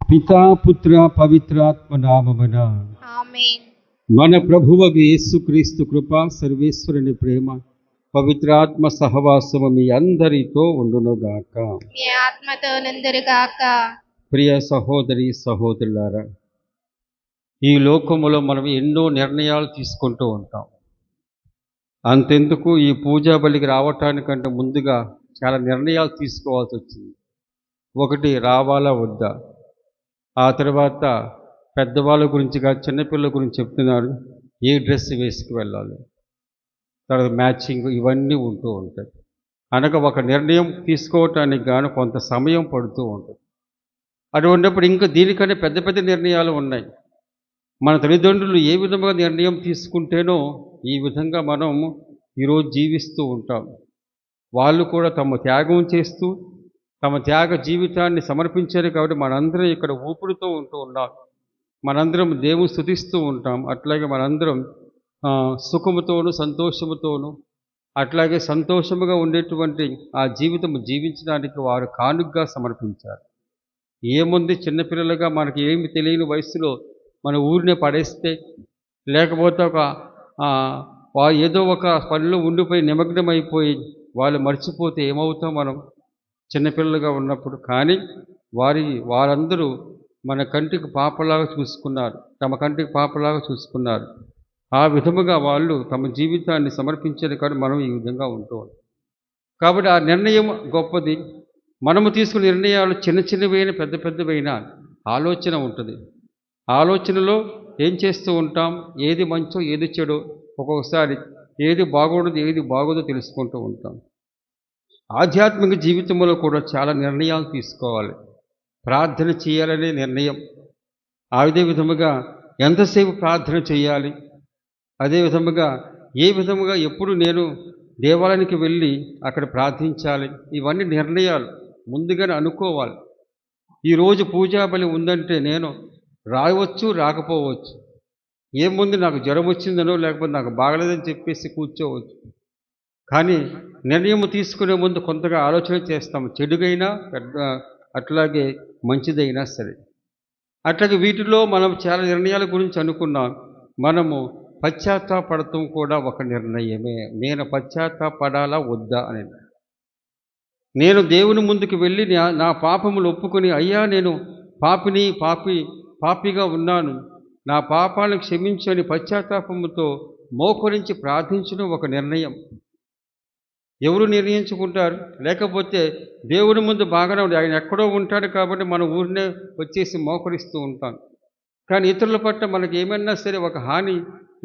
పితా పుత్ర పవిత్రాత్మ నామమున ఆమేన్. మన ప్రభువగు యేసుక్రీస్తు కృప, సర్వేశ్వరుని ప్రేమ, పవిత్రాత్మ సహవాసము మీ అందరితో ఉండునుగాక. మీ ఆత్మతో నందరుగాక. ప్రియ సహోదరి సహోదరులారా, ఈ లోకములో మనం ఎన్నో నిర్ణయాలు తీసుకుంటూ ఉంటాం. అంతెందుకు, ఈ పూజా బలికి రావటానికంటే ముందుగా చాలా నిర్ణయాలు తీసుకోవాల్సి వచ్చింది. ఒకటి, రావాలా వద్దా. ఆ తర్వాత పెద్దవాళ్ళ గురించి కాదు, చిన్నపిల్లల గురించి చెప్తున్నారు. ఏ డ్రెస్ వేసుకు వెళ్ళాలి, తర్వాత మ్యాచింగ్, ఇవన్నీ ఉంటూ ఉంటాయి. అనగా ఒక నిర్ణయం తీసుకోవటానికి గాను కొంత సమయం పడుతూ ఉంటుంది. అటువంటిప్పుడు ఇంకా దీనికన్నా పెద్ద పెద్ద నిర్ణయాలు ఉన్నాయి. మన తల్లిదండ్రులు ఏ విధంగా నిర్ణయం తీసుకుంటేనో ఈ విధంగా మనం ఈరోజు జీవిస్తూ ఉంటాం. వాళ్ళు కూడా తమ త్యాగం చేస్తూ తమ త్యాగ జీవితాన్ని సమర్పించారు కాబట్టి మనందరం ఇక్కడ ఊపిరితో ఉంటూ ఉన్నాం. మనందరం దేవుని స్తుతిస్తూ ఉంటాం. అట్లాగే మనందరం సుఖముతోనూ సంతోషముతోనూ అట్లాగే సంతోషముగా ఉండేటువంటి ఆ జీవితం జీవించడానికి వారు కానుకగా సమర్పించారు. ఏముంది, చిన్నపిల్లలుగా మనకి ఏమి తెలియని వయసులో మన ఊరినే పడేస్తే, లేకపోతే ఏదో ఒక పనిలో ఉండిపోయి నిమగ్నమైపోయి వాళ్ళు మర్చిపోతే ఏమవుతాం మనం చిన్నపిల్లలుగా ఉన్నప్పుడు. కానీ వారందరూ మన కంటికి పాపలాగా చూసుకున్నారు, తమ కంటికి పాపలాగా చూసుకున్నారు. ఆ విధముగా వాళ్ళు తమ జీవితాన్ని సమర్పించారు కానీ మనం ఈ విధంగా ఉంటూ ఉంటాం. కాబట్టి ఆ నిర్ణయం గొప్పది. మనము తీసుకునే నిర్ణయాలు చిన్న చిన్నవైన పెద్ద పెద్దవైన ఆలోచన ఉంటుంది. ఆలోచనలో ఏం చేస్తూ ఉంటాం, ఏది మంచో ఏది చెడో, ఒక్కొక్కసారి ఏది బాగోడదో ఏది బాగోదో తెలుసుకుంటూ ఉంటాం. ఆధ్యాత్మిక జీవితంలో కూడా చాలా నిర్ణయాలు తీసుకోవాలి. ప్రార్థన చేయాలనే నిర్ణయం, అదే విధముగా ఎంతసేపు ప్రార్థన చేయాలి, అదే విధముగా ఏ విధముగా ఎప్పుడు నేను దేవాలయానికి వెళ్ళి అక్కడ ప్రార్థించాలి, ఇవన్నీ నిర్ణయాలు ముందుగానే అనుకోవాలి. ఈరోజు పూజా బలి ఉందంటే నేను రావచ్చు రాకపోవచ్చు, ఏముంది నాకు జ్వరం వచ్చిందనో లేకపోతే నాకు బాగలేదని చెప్పేసి కూర్చోవచ్చు. కానీ నిర్ణయం తీసుకునే ముందు కొంతగా ఆలోచన చేస్తాము, చెడుగైనా అట్లాగే మంచిదైనా సరే. అట్లాగే వీటిలో మనం చాలా నిర్ణయాల గురించి అనుకున్నాం. మనము పశ్చాత్తాపడటం కూడా ఒక నిర్ణయమే. నేను పశ్చాత్తాపడాలా వద్దా అని. నేను దేవుని ముందుకు వెళ్ళి నా పాపములు ఒప్పుకొని, అయ్యా నేను పాపిగా ఉన్నాను, నా పాపాలను క్షమించని పశ్చాత్తాపముతో మోకరించి ప్రార్థించడం ఒక నిర్ణయం. ఎవరు నిర్ణయించుకుంటారు? లేకపోతే దేవుని ముందు బాగానే ఉంది, ఆయన ఎక్కడో ఉంటాడు కాబట్టి మన ఊరినే వచ్చేసి మోకరిస్తూ ఉంటాం. కానీ ఇతరుల పట్ల మనకి ఏమైనా సరే ఒక హాని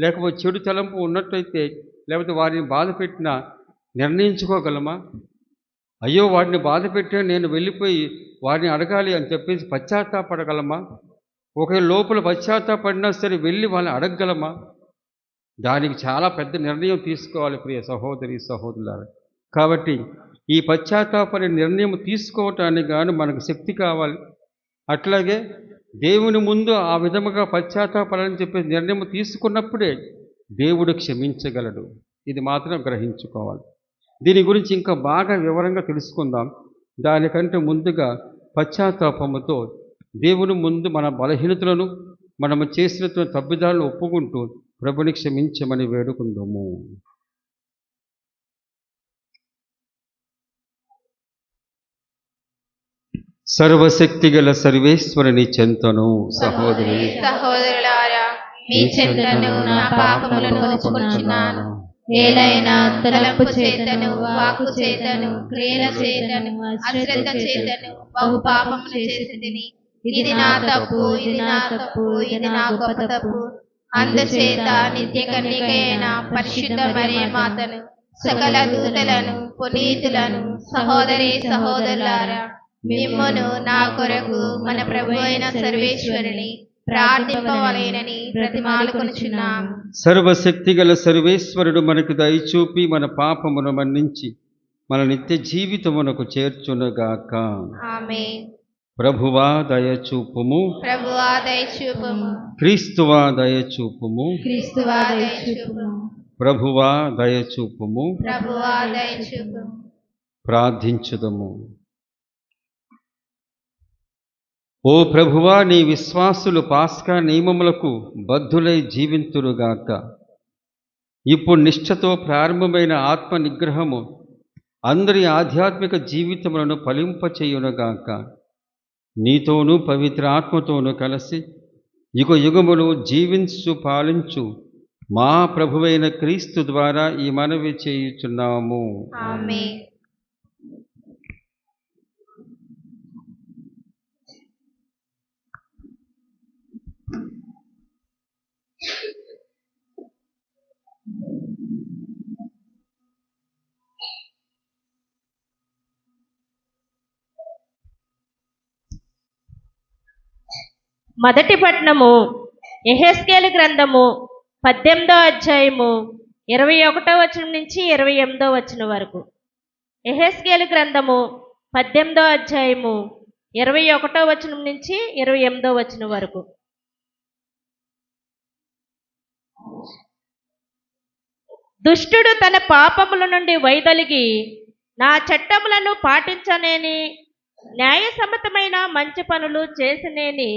లేకపోతే చెడు తలంపు ఉన్నట్టయితే, లేకపోతే వారిని బాధ పెట్టినా నిర్ణయించుకోగలమా? అయ్యో వాడిని బాధ పెట్టా, నేను వెళ్ళిపోయి వారిని అడగాలి అని చెప్పేసి పశ్చాత్తాపడగలమా? ఒకవేళ లోపల పశ్చాత్తాపడినా సరే వెళ్ళి వాళ్ళని అడగగలమా? దానికి చాలా పెద్ద నిర్ణయం తీసుకోవాలి ప్రియ సహోదరి సహోదరులారా. కాబట్టి ఈ పశ్చాత్తాపడే నిర్ణయం తీసుకోవటానికి గాను మనకు శక్తి కావాలి. అట్లాగే దేవుని ముందు ఆ విధముగా పశ్చాత్తాపడాలని చెప్పేసి నిర్ణయం తీసుకున్నప్పుడే దేవుడు క్షమించగలడు. ఇది మాత్రం గ్రహించుకోవాలి. దీని గురించి ఇంకా బాగా వివరంగా తెలుసుకుందాం. దానికంటే ముందుగా పశ్చాత్తాపముతో దేవుని ముందు మన బలహీనతలను, మనము చేసిన తప్పిదాలను ఒప్పుకుంటూ ప్రభుని క్షమించమని వేడుకుందాము. సర్వశక్తి గల సర్వేశ్వరుని చెంతను సహోదరులారా, మీ చెంతను నా పాపములను ఒప్పుకొనుచున్నాను. ఏలైనా తలంపు చేతను, వాక్కు చేతను, క్రియల చేతను, అశ్రద్ధ చేతను బహు పాపములు చేసితిని. ఇది నా తప్పు, ఇది నా తప్పు, ఇది నా గొప్ప తప్పు. అందుచేత నిత్య కన్యకైన పరిశుద్ధ మరియ మాతను, సకల దూతలను, పునీతులను, సహోదరి సహోదరులారా, మిమ్మును నా కొరకు మన ప్రభు అయిన సర్వేశ్వరుని ప్రార్థింపవలెనని బ్రతిమాలుకొనుచున్నాము. సర్వశక్తి గల సర్వేశ్వరుడు మనకు దయచూపి మన పాపమును మన్నించి మన నిత్య జీవితమునకు చేర్చునుగాక. ఆమేన్. ప్రభువా దయచూపుము, ప్రభువా దయచూపుము, క్రీస్తువా దయచూపుము, క్రీస్తువా దయచూపుము, ప్రభువా దయచూపుము. ప్రభువా దయచూపుము. ప్రార్థించుదము. ఓ ప్రభువా, నీ విశ్వాసులు పాస్కా నియమములకు బద్ధులై జీవింతురుగాక. ఇప్పుడు నిష్ఠతో ప్రారంభమైన ఆత్మ నిగ్రహము అందరి ఆధ్యాత్మిక జీవితములను ఫలింపచేయునుగాక. నీతోనూ పవిత్ర ఆత్మతోనూ కలిసి యుగ యుగములు జీవించు పాలించు మా ప్రభువైన క్రీస్తు ద్వారా ఈ మనవి చేయుచున్నాము. ఆమేన్. మొదటి పట్టణము యెహెజ్కేలు గ్రంథము 18వ అధ్యాయము 21వ వచనం నుంచి 28వ వచనం వరకు. యెహెజ్కేలు గ్రంథము 18వ అధ్యాయము 21వ వచనం నుంచి 28వ వచనం వరకు. దుష్టుడు తన పాపముల నుండి వైదొలిగి నా చట్టములను పాటించనేని న్యాయసమ్మతమైన మంచి పనులు చేసినేని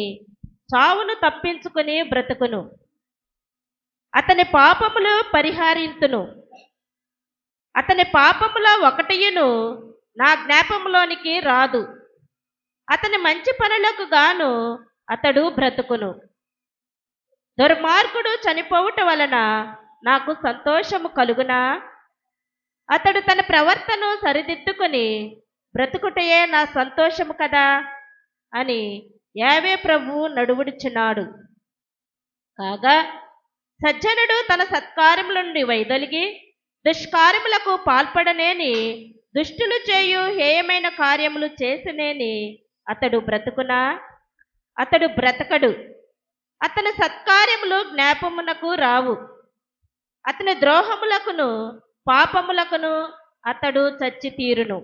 చావును తప్పించుకుని బ్రతుకును. అతని పాపములు పరిహారింతును. అతని పాపముల ఒకటియును నా జ్ఞాపంలోనికి రాదు. అతని మంచి పనులకు గాను అతడు బ్రతుకును. దుర్మార్గుడు చనిపోవుట వలన నాకు సంతోషము కలుగునా? అతడు తన ప్రవర్తనను సరిదిద్దుకుని బ్రతుకుటయే నా సంతోషము కదా అని యావే ప్రభువు నడువుడుచున్నాడు. కాగా సజ్జనుడు తన సత్కార్యముల నుండి వైదొలిగి దుష్కార్యములకు పాల్పడనేని దుష్టులు చేయు హేయమైన కార్యములు చేసినేని అతడు బ్రతుకునా? అతడు బ్రతకడు. అతని సత్కార్యములు జ్ఞాపమునకు రావు. అతని ద్రోహములకును పాపములకును అతడు చచ్చి తీరును.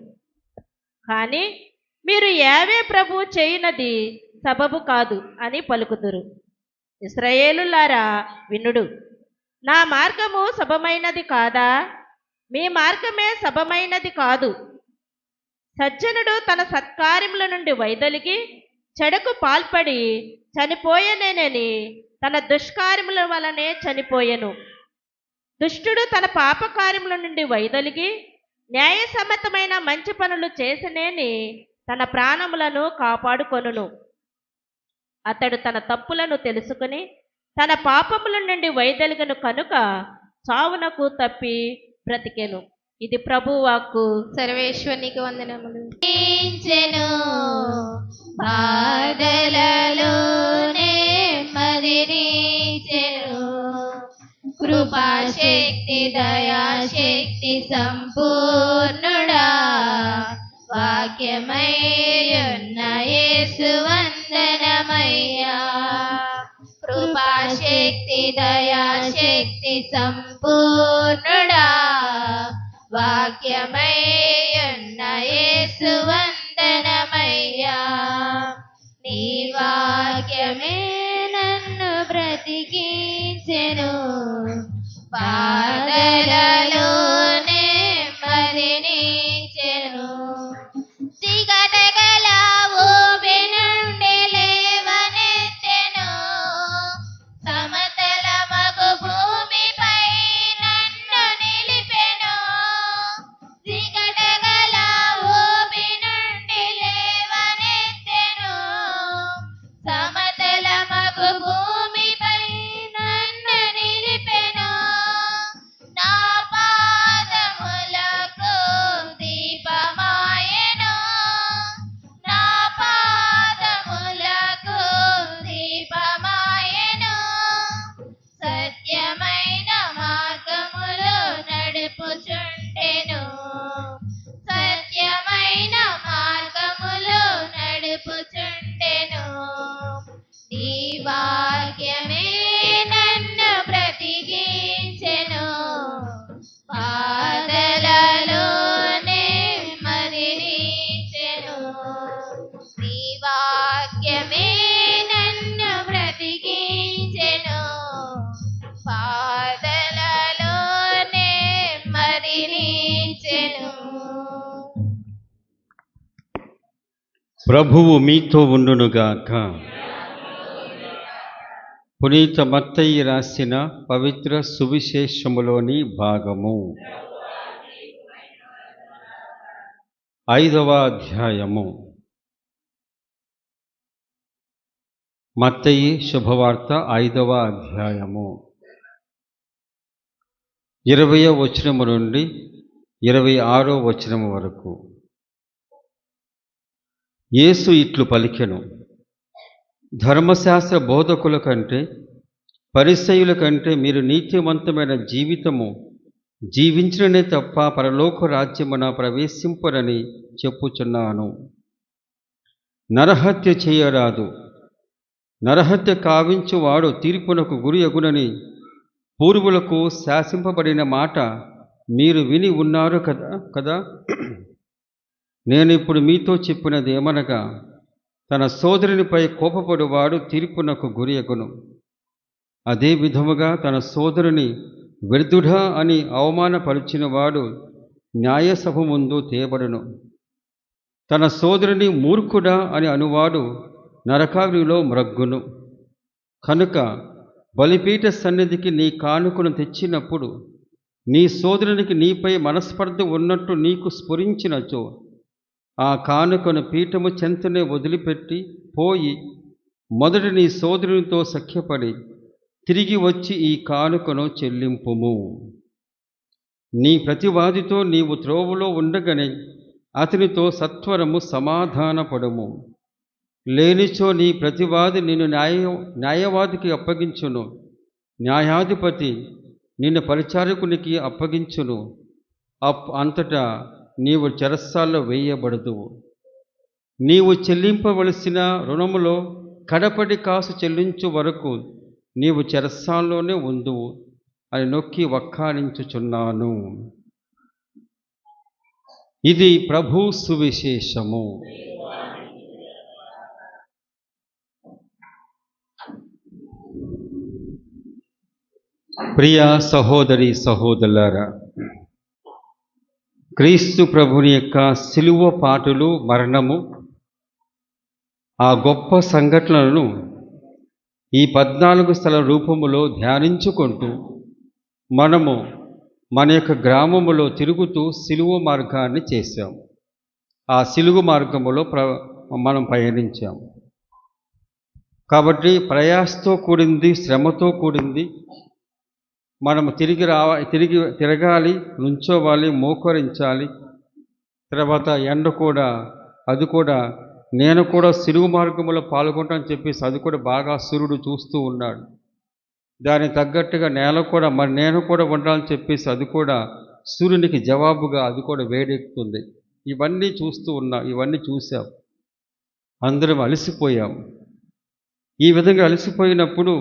కానీ మీరు యావే ప్రభు చేయునది సబబు కాదు అని పలుకుదురు. ఇశ్రాయేలులారా వినుడు. నా మార్గము సబమైనది కాదా? మీ మార్గమే సబమైనది కాదు. సజ్జనుడు తన సత్కార్యముల నుండి వైదొలిగి చెడుకు పాల్పడి చనిపోయనేనని తన దుష్కార్యముల వలనే చనిపోయెను. దుష్టుడు తన పాపకార్యముల నుండి వైదొలిగి న్యాయసమ్మతమైన మంచి పనులు చేసినేని తన ప్రాణములను కాపాడుకొనును. అతడు తన తప్పులను తెలుసుకుని తన పాపముల నుండి వైదొలిగను కనుక చావునకు తప్పి బ్రతికెను. ఇది ప్రభువాక్కు. సర్వేశ్వరునికి వందనములు. బాధలలోనే మదిరించెను. కృపాశక్తి దయాశక్తి సంపూర్ణుడా వాక్యమయ్యున్న యేసు వందనమయ్యా. కృపాశక్తి దయాశక్తి సంపూర్ణుడా వాక్యమయ్యున్న యేసు వందనమయ్యా. నీ వాక్యమే నన్ను బ్రతికించెను. బాధలలోనే మదిరించెను. చిగటగల ఊబి నుండి లేవనెత్తెను. సమతలమగు భూమిపై నన్ను నిలిపెను. చిగటగల ఊబి నుండి లేవనెత్తెను. సమతలమగు భూమిపై నన్ను నిలిపెను. నా ప్రభువు మీతో ఉండునుగాక. పునీత మత్తయి రాసిన పవిత్ర సువిశేషములోని భాగము 5వ అధ్యాయము. మత్తయి శుభవార్త 5వ అధ్యాయము 20వ వచనము నుండి 26వ వచనము వరకు. యేసు ఇట్లు పలికెను: ధర్మశాస్త్ర బోధకుల కంటే పరిసయ్యుల కంటే మీరు నీతివంతమైన జీవితము జీవించడనే తప్ప పరలోక రాజ్యమున ప్రవేశింపరని చెప్పుచున్నాను. నరహత్య చేయరాదు, నరహత్య కావించువాడు తీర్పునకు గురి అగునని పూర్వులకు శాసింపబడిన మాట మీరు విని ఉన్నారు కదా. నేనిప్పుడు మీతో చెప్పినది ఏమనగా, తన సోదరునిపై కోపపడువాడు తీర్పునకు గురి అగును. అదే విధముగా తన సోదరుని వ్యర్థుడా అని అవమానపరిచిన వాడు న్యాయసభ ముందు తేబడును. తన సోదరుని మూర్ఖుడా అని అనువాడు నరకాగ్నిలో మ్రగ్గును. కనుక బలిపీఠ సన్నిధికి నీ కానుకను తెచ్చినప్పుడు నీ సోదరునికి నీపై మనస్పర్ధ ఉన్నట్టు నీకు స్ఫురించినచో ఆ కానుకను పీఠము చెంతనే వదిలిపెట్టి పోయి మొదట నీ సోదరునితో సఖ్యపడి తిరిగి వచ్చి ఈ కానుకను చెల్లింపుము. నీ ప్రతివాదితో నీవు త్రోవలో ఉండగానే అతనితో సత్వరము సమాధానపడము. లేనిచో నీ ప్రతివాది నిన్ను న్యాయవాదికి అప్పగించును, న్యాయాధిపతి నిన్ను పరిచారకునికి అప్పగించును. అంతటా నీవు చెరసాల్లో వేయబడదువు. నీవు చెల్లింపవలసిన రుణములో కడపటి కాసు చెల్లించు వరకు నీవు చెరసాల్లోనే ఉందువు అని నొక్కి వక్కాణించుచున్నాను. ఇది ప్రభు సువిశేషము. ప్రియ సహోదరి సహోదరులారా, క్రీస్తు ప్రభుని యొక్క శిలువ పాటులు, మరణము, ఆ గొప్ప సంఘటనలను ఈ 14 స్థల రూపములో ధ్యానించుకుంటూ మనము మన యొక్క గ్రామములో తిరుగుతూ శిలువ మార్గాన్ని చేశాం. ఆ శిలువ మార్గములో మనం పయనించాం. కాబట్టి ప్రయాసతో కూడింది, శ్రమతో కూడింది. మనము తిరగాలి, నుంచోవాలి, మోకరించాలి. తర్వాత ఎండ కూడా, అది కూడా నేను కూడా శిలువ మార్గంలో పాల్గొంటానని చెప్పేసి అది కూడా బాగా సూర్యుడు చూస్తూ ఉన్నాడు. దానికి తగ్గట్టుగా నేను కూడా ఉండాలని చెప్పేసి అది కూడా సూర్యునికి జవాబుగా అది కూడా వేడెక్కుతుంది. ఇవన్నీ ఇవన్నీ చూసాం. అందరం అలసిపోయాం. ఈ విధంగా అలసిపోయినప్పుడు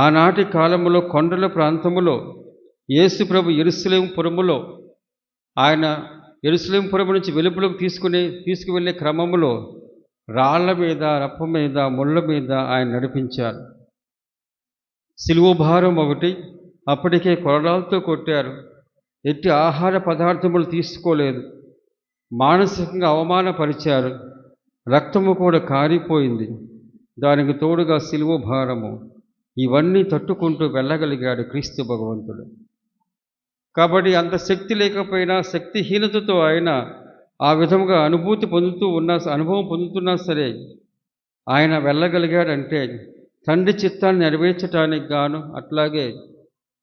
ఆనాటి కాలంలో కొండల ప్రాంతములో యేసు ప్రభు యెరూషలేము పురములో ఆయన యెరూషలేము పురము నుంచి వెలుపలకు తీసుకువెళ్ళే క్రమములో రాళ్ల మీద, రప్ప మీద, ముళ్ళ మీద ఆయన నడిపించారు. శిలువ భారం ఒకటి, అప్పటికే కొరడాలతో కొట్టారు. ఎట్టి ఆహార పదార్థములు తీసుకోలేదు. మానసికంగా అవమానపరిచారు. రక్తము కూడా కారిపోయింది. దానికి తోడుగా శిలువ భారము. ఇవన్నీ తట్టుకుంటూ వెళ్ళగలిగాడు క్రీస్తు భగవంతుడు. కాబట్టి అంత శక్తి లేకపోయినా, శక్తిహీనతతో ఆయన ఆ విధముగా అనుభవం పొందుతున్నా సరే ఆయన వెళ్ళగలిగాడంటే తండ్రి చిత్తాన్ని నెరవేర్చడానికి గాను, అట్లాగే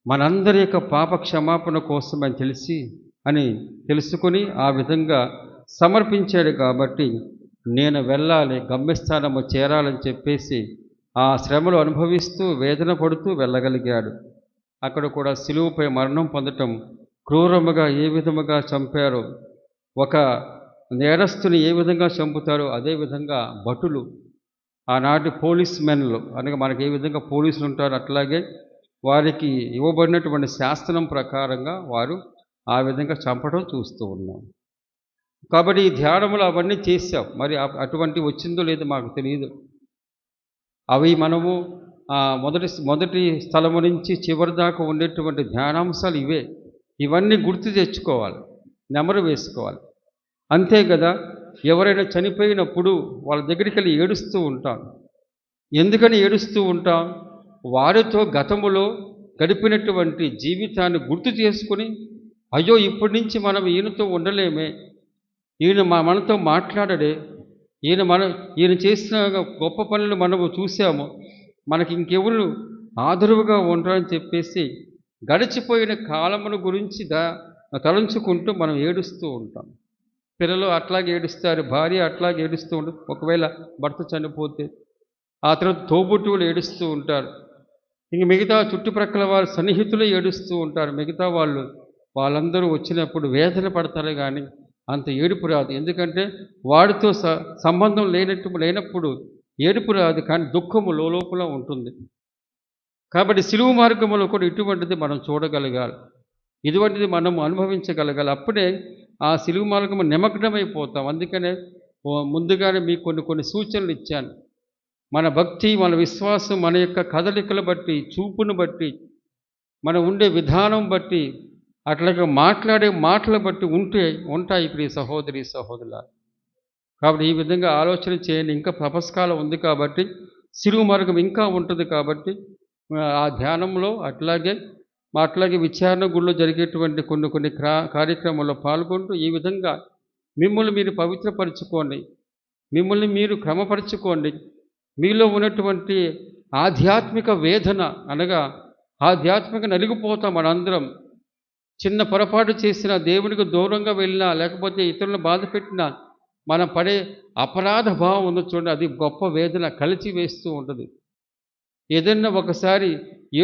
మనందరి యొక్క పాప క్షమాపణ కోసమని తెలుసుకుని ఆ విధంగా సమర్పించాడు. కాబట్టి నేను వెళ్ళాలి, గమ్యస్థానము చేరాలని చెప్పేసి ఆ శ్రమలు అనుభవిస్తూ వేదన పడుతూ వెళ్ళగలిగాడు. అక్కడ కూడా శిలువపై మరణం పొందటం, క్రూరముగా ఏ విధముగా చంపారో, ఒక నేరస్తుని ఏ విధంగా చంపుతారో అదేవిధంగా భటులు, ఆనాటి పోలీస్ మెన్లు అనగా మనకి ఏ విధంగా పోలీసులు ఉంటారో అట్లాగే వారికి ఇవ్వబడినటువంటి శాస్త్రం ప్రకారంగా వారు ఆ విధంగా చంపడం చూస్తూ ఉన్నాం. కాబట్టి ఈ ధ్యానములు అవన్నీ చేసాం. మరి అటువంటి వచ్చిందో లేదో మాకు తెలియదు. అవి మనము మొదటి స్థలము నుంచి చివరి దాకా ఉండేటువంటి ధ్యానాంశాలు ఇవే. ఇవన్నీ గుర్తు తెచ్చుకోవాలి, నెమరు వేసుకోవాలి. అంతే కదా. ఎవరైనా చనిపోయినప్పుడు వాళ్ళ దగ్గరికి వెళ్ళి ఏడుస్తూ ఉంటాం. ఎందుకని ఏడుస్తూ ఉంటాం? వారితో గతములో గడిపినటువంటి జీవితాన్ని గుర్తు చేసుకుని, అయ్యో ఇప్పటి నుంచి మనం ఈయనతో ఉండలేమే, ఈయన మనతో మాట్లాడడే, ఈయన చేసిన గొప్ప పనులు మనము చూసాము, మనకి ఇంకెవరు ఆదరువుగా ఉంటారని చెప్పేసి గడిచిపోయిన కాలమును గురించి తలంచుకుంటూ మనం ఏడుస్తూ ఉంటాం. పిల్లలు అట్లాగే ఏడుస్తారు, భార్య అట్లాగే ఏడుస్తూ ఉంటుంది. ఒకవేళ భర్త చనిపోతే ఆ తర్వాత తోబుట్టువులు ఏడుస్తూ ఉంటారు. ఇంక మిగతా చుట్టుప్రక్కల వారు సన్నిహితులు ఏడుస్తూ ఉంటారు. మిగతా వాళ్ళందరూ వచ్చినప్పుడు వేదన పడతారు, కానీ అంత ఏడుపు రాదు. ఎందుకంటే వాడితో సంబంధం లేనప్పుడు ఏడుపు రాదు, కానీ దుఃఖము లోపల ఉంటుంది. కాబట్టి సిలువ మార్గంలో కూడా ఇటువంటిది మనం చూడగలగాలి, ఇటువంటిది మనం అనుభవించగలగాలి. అప్పుడే ఆ సిలువ మార్గము నిమగ్నమైపోతాం. అందుకనే ముందుగానే మీకు కొన్ని సూచనలు ఇచ్చాను. మన భక్తి, మన విశ్వాసం, మన యొక్క కదలికలు బట్టి, చూపును బట్టి, మనం ఉండే విధానం బట్టి, అట్లాగే మాట్లాడే మాటలు బట్టి ఉంటాయి ప్రియ సహోదరి సహోదరుల. కాబట్టి ఈ విధంగా ఆలోచన చేయండి. ఇంకా తపస్కాలం ఉంది కాబట్టి, సిలువ మార్గం ఇంకా ఉంటుంది కాబట్టి ఆ ధ్యానంలో అట్లాగే విచారణ గుడిలో జరిగేటువంటి కొన్ని కార్యక్రమాల్లో పాల్గొంటూ ఈ విధంగా మిమ్మల్ని మీరు పవిత్రపరచుకోండి, మిమ్మల్ని మీరు క్రమపరచుకోండి. మీలో ఉన్నటువంటి ఆధ్యాత్మిక వేదన, అనగా ఆధ్యాత్మిక నలిగిపోతాం మనందరం. చిన్న పొరపాటు చేసినా, దేవునికి దూరంగా వెళ్ళినా, లేకపోతే ఇతరులను బాధ పెట్టినా మనం పడే అపరాధ భావం ఉంది చూడండి, అది గొప్ప వేదన కలిసి వేస్తూ ఉంటుంది. ఏదన్నా ఒకసారి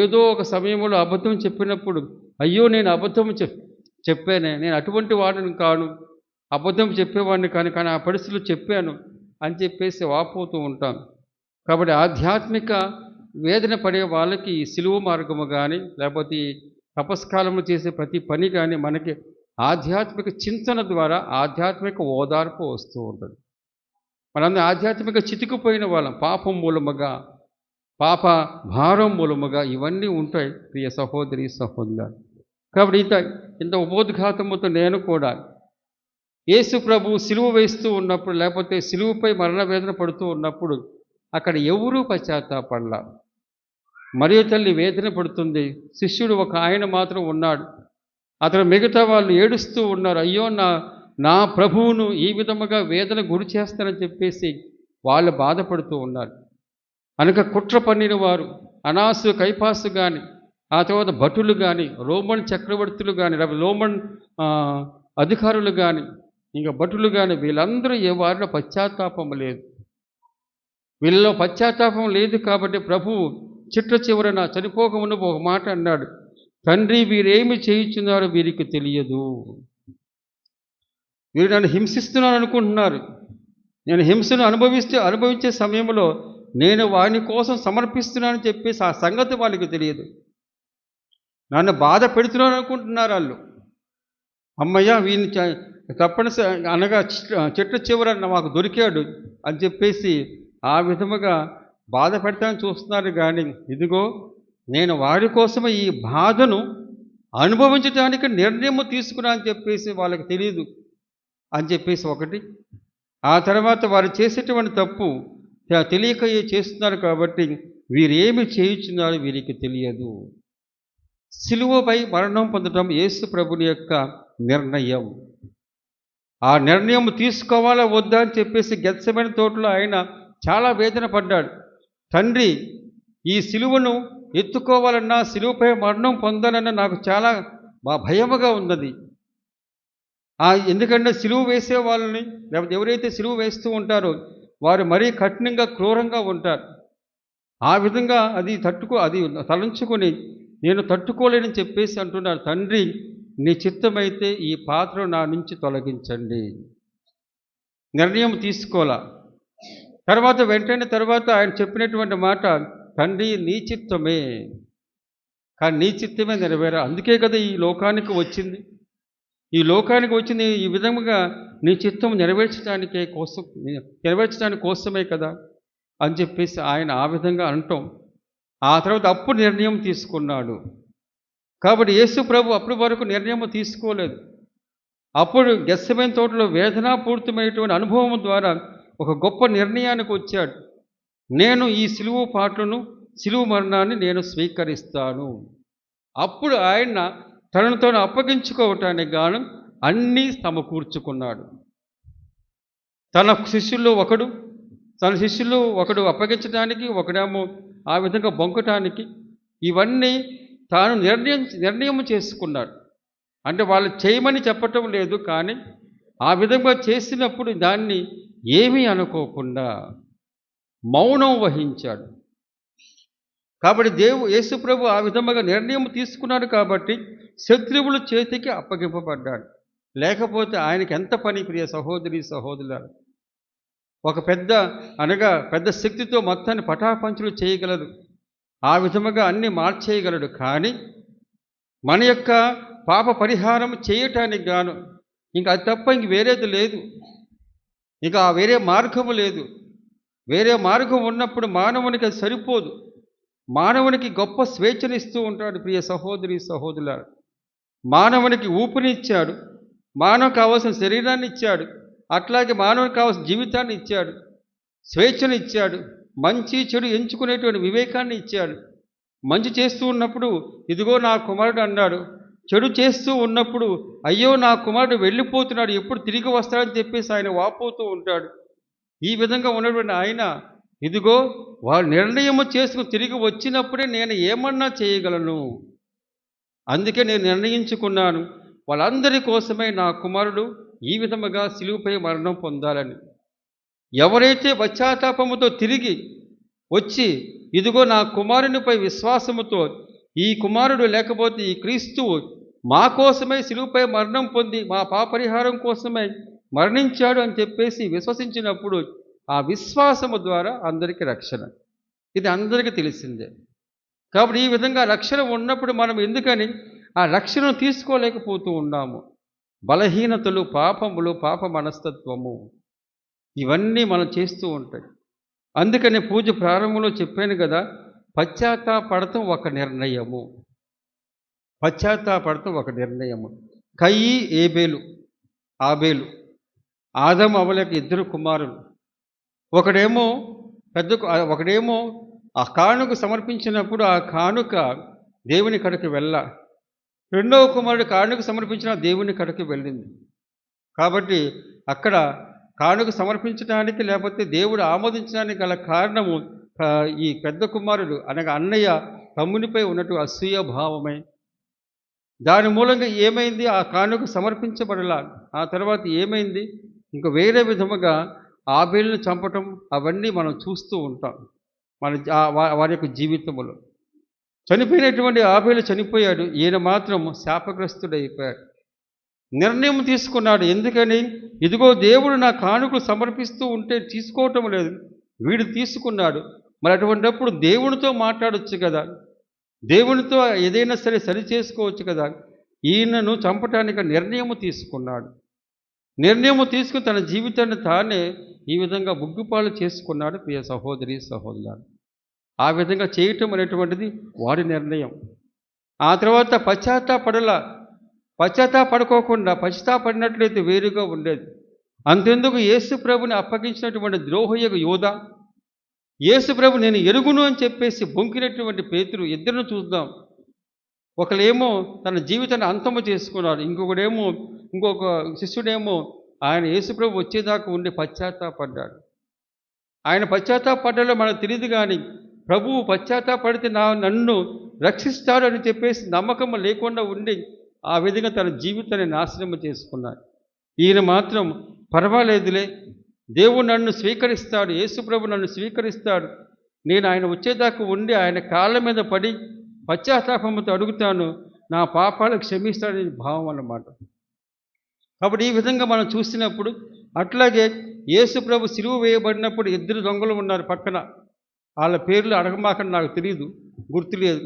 ఏదో ఒక సమయంలో అబద్ధం చెప్పినప్పుడు, అయ్యో నేను అబద్ధం చెప్పానే, నేను అటువంటి వాడిని కాను, అబద్ధం చెప్పేవాడిని కానీ ఆ పరిస్థితులు చెప్పాను అని చెప్పేసి వాపోతూ ఉంటాం. కాబట్టి ఆధ్యాత్మిక వేదన పడే వాళ్ళకి ఈ సిలువ మార్గము కానీ, లేకపోతే తపస్కాలము చేసే ప్రతి పని కానీ మనకి ఆధ్యాత్మిక చింతన ద్వారా ఆధ్యాత్మిక ఓదార్పు వస్తూ ఉంటుంది. మనందరం ఆధ్యాత్మిక చితికిపోయిన వాళ్ళం, పాపం మూలముగా, పాప భారం మూలముగా ఇవన్నీ ఉంటాయి ప్రియ సహోదరి సహోదరులు. కాబట్టి ఇంత ఉపోద్ఘాతముతో నేను కూడా యేసు ప్రభు సిలువ వేస్తూ ఉన్నప్పుడు, లేకపోతే సిలువపై మరణ వేదన పడుతూ ఉన్నప్పుడు అక్కడ ఎవరూ పశ్చాత్తాపడలా. మరియ తల్లి వేదన పడుతుంది, శిష్యుడు ఒక ఆయన మాత్రం ఉన్నాడు. అతను మిగతా వాళ్ళు ఏడుస్తూ ఉన్నారు, అయ్యో నా ప్రభువును ఈ విధముగా వేదన గురి చేస్తానని చెప్పేసి వాళ్ళు బాధపడుతూ ఉన్నారు. అనక కుట్ర పన్నిన వారు అనాసు కైపాసు కానీ, ఆ తర్వాత భటులు కానీ, రోమన్ చక్రవర్తులు కానీ, రోమన్ అధికారులు కానీ, ఇంకా భటులు కానీ, వీళ్ళందరూ వారిలో పశ్చాత్తాపం లేదు. వీళ్ళలో పశ్చాత్తాపం లేదు కాబట్టి ప్రభువు చిట్ట చివరన చనిపోకముందు ఒక మాట అన్నాడు, తండ్రి వీరేమి చేయుచున్నారో వీరికి తెలియదు. వీరు నన్ను హింసిస్తున్నాను అనుకుంటున్నారు, నేను హింసను అనుభవించే సమయంలో నేను వాని కోసం సమర్పిస్తున్నానని చెప్పేసి ఆ సంగతి వాళ్ళకి తెలియదు. నన్ను బాధ పెడుతున్నాను అనుకుంటున్నారు వాళ్ళు. అమ్మయ్య వీని తప్పనిసరి అనగా చిట్ట చివర మాకు దొరికాడు అని చెప్పేసి ఆ విధముగా బాధ పెడతానని చూస్తున్నారు. కానీ ఇదిగో నేను వారి కోసమే ఈ బాధను అనుభవించడానికి నిర్ణయం తీసుకున్నా అని చెప్పేసి వాళ్ళకి తెలియదు అని చెప్పేసి ఒకటి. ఆ తర్వాత వారు చేసేటువంటి తప్పు తెలియక చేస్తున్నారు కాబట్టి వీరేమి చేయుచున్నారో వీరికి తెలియదు. సిలువపై మరణం పొందడం యేసు ప్రభుని యొక్క నిర్ణయం. ఆ నిర్ణయం తీసుకోవాలా వద్దా అని చెప్పేసి గెత్సెమనే తోటలో ఆయన చాలా వేదన పడ్డాడు. తండ్రి ఈ సిలువను ఎత్తుకోవాలన్నా, సిలువపై మరణం పొందాలన్నా నాకు చాలా భయముగా ఉన్నది. ఎందుకంటే సిలువ వేసే వాళ్ళని, లేకపోతే ఎవరైతే సిలువ వేస్తూ ఉంటారో వారు మరీ కఠినంగా క్రూరంగా ఉంటారు. ఆ విధంగా అది తలంచుకొని నేను తట్టుకోలేనని చెప్పేసి అంటున్నారు, తండ్రి నీ చిత్తమైతే ఈ పాత్ర నా నుంచి తొలగించండి. నిర్ణయం తీసుకోవాలా. వెంటనే ఆయన చెప్పినటువంటి మాట, తండ్రి నీ చిత్తమే, కానీ నీ చిత్తమే నెరవేరా. అందుకే కదా ఈ లోకానికి వచ్చింది. ఈ విధముగా నీ చిత్తం నెరవేర్చడానికి కోసమే కదా అని చెప్పేసి ఆయన ఆ విధంగా అంటాం. ఆ తర్వాత అప్పుడు నిర్ణయం తీసుకున్నాడు. కాబట్టి యేసు ప్రభు అప్పటి వరకు నిర్ణయం తీసుకోలేదు. అప్పుడు గెత్సెమనే తోటలో వేదనాపూరితమైనటువంటి అనుభవం ద్వారా ఒక గొప్ప నిర్ణయానికి వచ్చాడు. నేను ఈ సిలువ పాటలను, సిలువ మరణాన్ని నేను స్వీకరిస్తాను. అప్పుడు ఆయన తనను తాను అప్పగించుకోవటానికి గాను అన్నీ సమకూర్చుకున్నాడు. తన శిష్యుల్లో ఒకడు అప్పగించడానికి, ఒకడేమో ఆ విధంగా బొంకటానికి, ఇవన్నీ తాను నిర్ణయం చేసుకున్నాడు. అంటే వాళ్ళు చేయమని చెప్పటం లేదు, కానీ ఆ విధంగా చేసినప్పుడు దాన్ని ఏమీ అనుకోకుండా మౌనం వహించాడు. కాబట్టి యేసుప్రభు ఆ విధముగా నిర్ణయం తీసుకున్నాడు కాబట్టి శత్రువుల చేతికి అప్పగింపబడ్డాడు. లేకపోతే ఆయనకి ఎంత పని, ప్రియ సహోదరి సహోదరులారా. ఒక పెద్ద శక్తితో మొత్తాన్ని పటాపంచులు చేయగలడు, ఆ విధముగా అన్ని మార్చేయగలడు. కానీ మన యొక్క పాప పరిహారం చేయటానికి గాను ఇంకా అది తప్ప ఇంక వేరేది లేదు, ఇంకా వేరే మార్గము లేదు. వేరే మార్గం ఉన్నప్పుడు మానవునికి అది సరిపోదు. మానవునికి గొప్ప స్వేచ్ఛనిస్తూ ఉంటాడు ప్రియ సహోదరి సహోదరులారా. మానవునికి ఊపిరినిచ్చాడు, మానవునికి కావాల్సిన శరీరాన్ని ఇచ్చాడు, అట్లాగే మానవునికి కావాల్సిన జీవితాన్ని ఇచ్చాడు, స్వేచ్ఛను ఇచ్చాడు, మంచి చెడు ఎంచుకునేటువంటి వివేకాన్ని ఇచ్చాడు. మంచి చేస్తూ ఉన్నప్పుడు ఇదిగో నా కుమారుడు అన్నాడు, చెడు చేస్తూ ఉన్నప్పుడు అయ్యో నా కుమారుడు వెళ్ళిపోతున్నాడు, ఎప్పుడు తిరిగి వస్తాడని చెప్పేసి ఆయన వాపోతూ ఉంటాడు. ఈ విధంగా ఉన్నటువంటి ఆయన ఇదిగో వాళ్ళు నిర్ణయం చేసుకుని తిరిగి వచ్చినప్పుడే నేను ఏమన్నా చేయగలను, అందుకే నేను నిర్ణయించుకున్నాను వాళ్ళందరి కోసమే నా కుమారుడు ఈ విధముగా సిలువపై మరణం పొందాలని. ఎవరైతే పశ్చాత్తాపముతో తిరిగి వచ్చి ఇదిగో నా కుమారునిపై విశ్వాసముతో ఈ కుమారుడు లేకపోతే ఈ క్రీస్తువు మా కోసమే సిలువపై మరణం పొంది మా పాపరిహారం కోసమే మరణించాడు అని చెప్పేసి విశ్వసించినప్పుడు ఆ విశ్వాసము ద్వారా అందరికీ రక్షణ. ఇది అందరికీ తెలిసిందే. కాబట్టి ఈ విధంగా రక్షణ ఉన్నప్పుడు మనం ఎందుకని ఆ రక్షణను తీసుకోలేకపోతూ ఉన్నాము? బలహీనతలు, పాపములు, పాప మనస్తత్వము, ఇవన్నీ మనం చేస్తూ ఉంటాయి. అందుకని పూజ ప్రారంభంలో చెప్పాను కదా, పశ్చాత్తాపడటం ఒక నిర్ణయము. పశ్చాత్తాపడటం ఒక నిర్ణయము. కయ్యి ఆబేలు ఆదము అవ్వలేక ఇద్దరు కుమారులు. ఒకడేమో ఆ కానుక సమర్పించినప్పుడు ఆ కానుక దేవుని కడకి రెండవ కుమారుడు కానుక సమర్పించిన దేవుని కడకి వెళ్ళింది. కాబట్టి అక్కడ కానుక సమర్పించడానికి లేకపోతే దేవుడు ఆమోదించడానికి గల కారణము ఈ పెద్ద కుమారుడు అనగా అన్నయ్య తమ్మునిపై ఉన్నట్టు అసూయ భావమే. దాని మూలంగా ఏమైంది? ఆ కానుక సమర్పించబడలా. ఆ తర్వాత ఏమైంది? ఇంకా వేరే విధముగా ఆబేలును చంపటం, అవన్నీ మనం చూస్తూ ఉంటాం వారి యొక్క జీవితంలో. చనిపోయినటువంటి ఆబేలు చనిపోయాడు, ఈయన మాత్రం శాపగ్రస్తుడైపోయాడు. నిర్ణయం తీసుకున్నాడు. ఎందుకని? ఇదిగో దేవుడు నా కానుకలు సమర్పిస్తూ ఉంటే తీసుకోవటం లేదు, వీడు తీసుకున్నాడు. మరి అటువంటిప్పుడు దేవునితో మాట్లాడవచ్చు కదా, దేవునితో ఏదైనా సరి చేసుకోవచ్చు కదా. ఈయనను చంపటానికి నిర్ణయం తీసుకున్నాడు. నిర్ణయం తీసుకుని తన జీవితాన్ని తానే ఈ విధంగా బుగ్గుపాలు చేసుకున్నాడు ప్రియ సహోదరి సహోదరులారా. ఆ విధంగా చేయటం అనేటువంటిది వాడి నిర్ణయం. ఆ తర్వాత పశ్చాత్తాపడుకోకుండా పశ్చాత్తాపడినట్లయితే వేరుగా ఉండేది. అంతెందుకు యేసు ప్రభుని అప్పగించినటువంటి ద్రోహయ్యకు యోధా, యేసు ప్రభు నేను ఎరుగును అని చెప్పేసి బొంకినటువంటి పేతురు, ఇద్దరిని చూద్దాం. ఒకళ్ళేమో తన జీవితాన్ని అంతము చేసుకున్నాడు, ఇంకొక శిష్యుడేమో ఆయన యేసు ప్రభు వచ్చేదాకా ఉండి పశ్చాత్తాపడ్డాడు. ఆయన పశ్చాత్తాపడ్డాలో మనకు తెలియదు, కానీ ప్రభువు పశ్చాత్తాపడితే నన్ను రక్షిస్తాడు అని చెప్పేసి నమ్మకం లేకుండా ఉండి ఆ విధంగా తన జీవితాన్ని నాశనం చేసుకున్నాడు. ఈయన మాత్రం పర్వాలేదులే, దేవుడు నన్ను స్వీకరిస్తాడు, యేసుప్రభు నన్ను స్వీకరిస్తాడు, నేను ఆయన వచ్చేదాకా ఉండి ఆయన కాళ్ళ మీద పడి పశ్చాత్తాపంతో అడుగుతాను, నా పాపాలకు క్షమిస్తాడని భావం అన్నమాట. కాబట్టి ఈ విధంగా మనం చూసినప్పుడు, అట్లాగే యేసుప్రభు సిలువ వేయబడినప్పుడు ఇద్దరు దొంగలు ఉన్నారు పక్కన. వాళ్ళ పేర్లు అడగమాకని నాకు తెలియదు, గుర్తులేదు.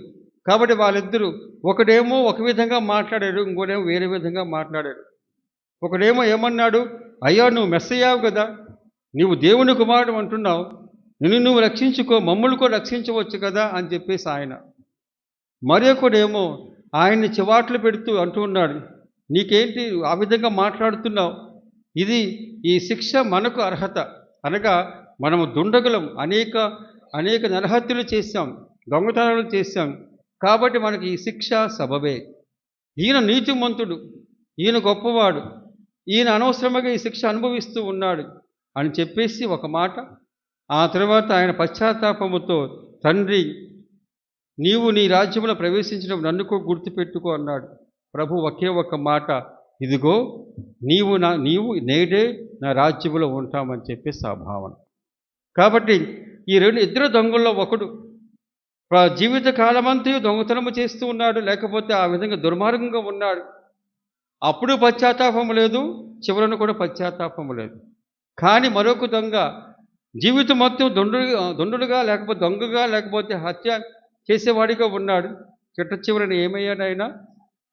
కాబట్టి వాళ్ళిద్దరూ ఒకడేమో ఒక విధంగా మాట్లాడాడు, ఇంకోడేమో వేరే విధంగా మాట్లాడాడు. ఒకడేమో ఏమన్నాడు, అయ్యా నువ్వు మెస్సయ్యావు కదా, నువ్వు దేవుని కుమారుడు అంటున్నావు, నువ్వు రక్షించుకో, మమ్మల్ని కూడా రక్షించవచ్చు కదా అని చెప్పేసి ఆయన. మరొకడేమో ఆయన్ని చివాట్లు పెడుతూ అంటూ ఉన్నాడు, నీకేంటి ఆ విధంగా మాట్లాడుతున్నావు? ఇది ఈ శిక్ష మనకు అర్హత. అనగా మనము దుండగులం, అనేక అనేక నరహత్యలు చేశాం, దొంగతనాలు చేశాం. కాబట్టి మనకి ఈ శిక్ష సబబే. ఈయన నీతిమంతుడు, ఈయన గొప్పవాడు, ఈయన అనవసరంగా ఈ శిక్ష అనుభవిస్తూ ఉన్నాడు అని చెప్పేసి ఒక మాట. ఆ తర్వాత ఆయన పశ్చాత్తాపముతో, తండ్రి నీవు నీ రాజ్యంలో ప్రవేశించినప్పుడు నన్ను కూడా గుర్తుపెట్టుకో అన్నాడు. ప్రభు ఒకే ఒక మాట, ఇదిగో నీవు నేడే నా రాజ్యంలో ఉంటామని చెప్పేసి ఆ భావన. కాబట్టి ఈ ఇద్దరు దొంగల్లో ఒకడు జీవిత కాలమంతా దొంగతనము చేస్తూ ఉన్నాడు, లేకపోతే ఆ విధంగా దుర్మార్గంగా ఉన్నాడు. అప్పుడు పశ్చాత్తాపము లేదు, చివరను కూడా పశ్చాత్తాపము లేదు. కానీ మరొక దొంగ జీవితం మొత్తం దొండుడుగా లేకపోతే దొంగగా లేకపోతే హత్య చేసేవాడిగా ఉన్నాడు. చిట్ట చివరని ఏమయ్యాడైనా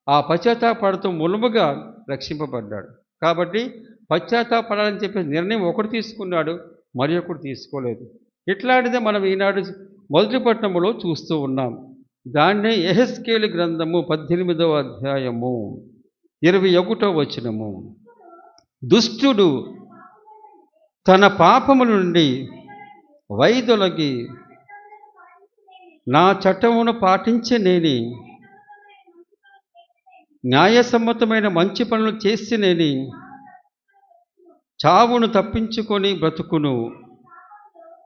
ఆ పశ్చాత్తాపడుతూ మూలముగా రక్షింపబడ్డాడు. కాబట్టి పశ్చాత్తాపడాలని చెప్పే నిర్ణయం ఒకడు తీసుకున్నాడు, మరి ఒకడు తీసుకోలేదు. ఇట్లాంటిదే మనం ఈనాడు మొదటి పట్టణములో చూస్తూ ఉన్నాం. దాన్నే యెహెజ్కేలు గ్రంథము 18వ అధ్యాయము 21వ వచనము. దుష్టుడు తన పాపముల నుండి వైదొలగి నా చట్టమును పాటించనేని, న్యాయసమ్మతమైన మంచి పనులు చేసినేని చావును తప్పించుకొని బ్రతుకును.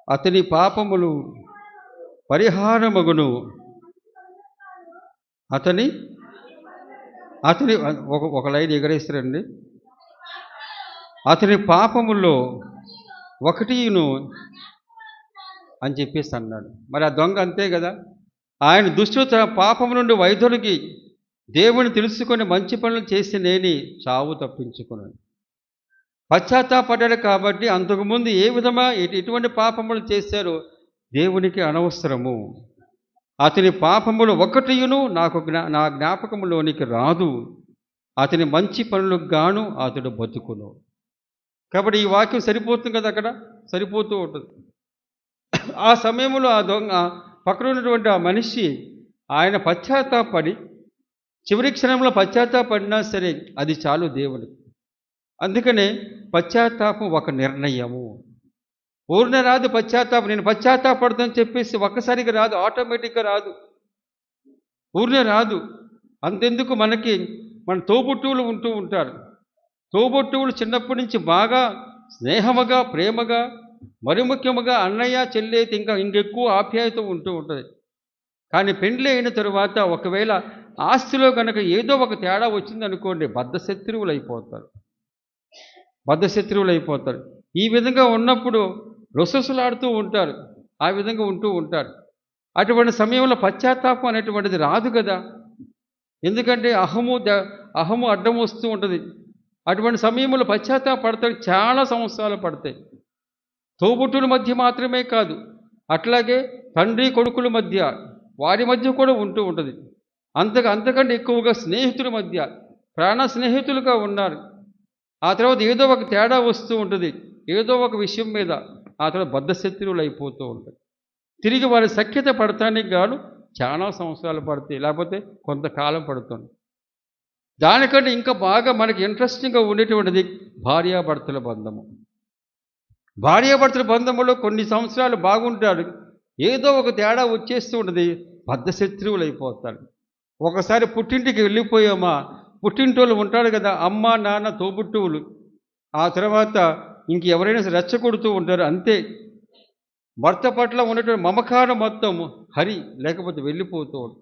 అతని పాపములు పరిహారమగును. అతని ఒక లైన్ ఎగరేస్తారండి. అతని పాపముల్లో ఒకటిను అని చెప్పేసి అన్నాడు. మరి ఆ దొంగ అంతే కదా, ఆయన దుష్టుడు తన పాపము నుండి వైదొలిగి దేవుని తెలుసుకొని మంచి పనులు చేసి నేని చావు తప్పించుకున్నాను. పశ్చాత్తాపడ్డాడు. కాబట్టి అంతకుముందు ఏ విధమా ఎటువంటి పాపములు చేశారో దేవునికి అనవసరము. అతని పాపములు ఒకటియును నా జ్ఞాపకములోనికి రాదు. అతని మంచి పనులకు గాను అతడు బతుకును. కాబట్టి ఈ వాక్యం సరిపోతుంది కదా, అక్కడ సరిపోతూ ఉంటుంది. ఆ సమయంలో ఆ దొంగ పక్కన ఉన్నటువంటి ఆ మనిషి ఆయన పశ్చాత్తాపడి చివరి క్షణంలో పశ్చాత్తాపడినా సరే అది చాలు దేవునికి. అందుకనే పశ్చాత్తాపం ఒక నిర్ణయము. పూర్ణ రాదు పశ్చాత్తాపం. నేను పశ్చాత్తాపడతానని చెప్పేసి ఒక్కసారిగా రాదు, ఆటోమేటిక్గా రాదు, పూర్ణ రాదు. అంతెందుకు మన తోబుట్టువులు ఉంటూ ఉంటారు. తోబుట్టువులు చిన్నప్పటి నుంచి బాగా స్నేహముగా, ప్రేమగా, మరి ముఖ్యముగా అన్నయ్య చెల్లెతి ఇంకెక్కువ ఆప్యాయత ఉంటూ ఉంటుంది. కానీ పెండ్లి అయిన తరువాత ఒకవేళ ఆస్తిలో కనుక ఏదో ఒక తేడా వచ్చిందనుకోండి, బద్ధశత్రువులు అయిపోతారు. ఈ విధంగా ఉన్నప్పుడు రొసొసలాడుతూ ఉంటారు, ఆ విధంగా ఉంటూ ఉంటారు. అటువంటి సమయంలో పశ్చాత్తాపం అనేటువంటిది రాదు కదా. ఎందుకంటే అహము అడ్డం వస్తూ ఉంటుంది. అటువంటి సమయంలో పశ్చాత్తాపడతానికి చాలా సంవత్సరాలు పడతాయి. తోబుట్టుల మధ్య మాత్రమే కాదు, అట్లాగే తండ్రి కొడుకుల మధ్య, వారి మధ్య కూడా ఉంటూ ఉంటుంది. అంతకంటే ఎక్కువగా స్నేహితుల మధ్య, ప్రాణ స్నేహితులుగా ఉన్నారు. ఆ తర్వాత ఏదో ఒక తేడా వస్తూ ఉంటుంది, ఏదో ఒక విషయం మీద. ఆ తర్వాత బద్ధశత్రువులు అయిపోతూ ఉంటాయి. తిరిగి వారి సఖ్యత పడటానికి గాను చాలా సంవత్సరాలు పడతాయి, లేకపోతే కొంతకాలం పడుతుంది. దానికంటే ఇంకా బాగా మనకి ఇంట్రెస్టింగ్గా ఉండేటువంటిది భార్యాభర్తల బంధము. భార్యాభర్తల బంధములో కొన్ని సంవత్సరాలు బాగుంటాడు, ఏదో ఒక తేడా వచ్చేస్తూ ఉంటుంది, బద్ధశత్రువులు అయిపోతాడు. ఒకసారి పుట్టింటికి వెళ్ళిపోయామా, పుట్టింటోళ్ళు ఉంటాడు కదా, అమ్మ నాన్న తోబుట్టువులు. ఆ తర్వాత ఇంకెవరైనా రెచ్చగొడుతూ ఉంటారు, అంతే. భర్త పట్ల ఉన్నటువంటి మమకారం మొత్తం లేకపోతే వెళ్ళిపోతూ ఉంటాడు,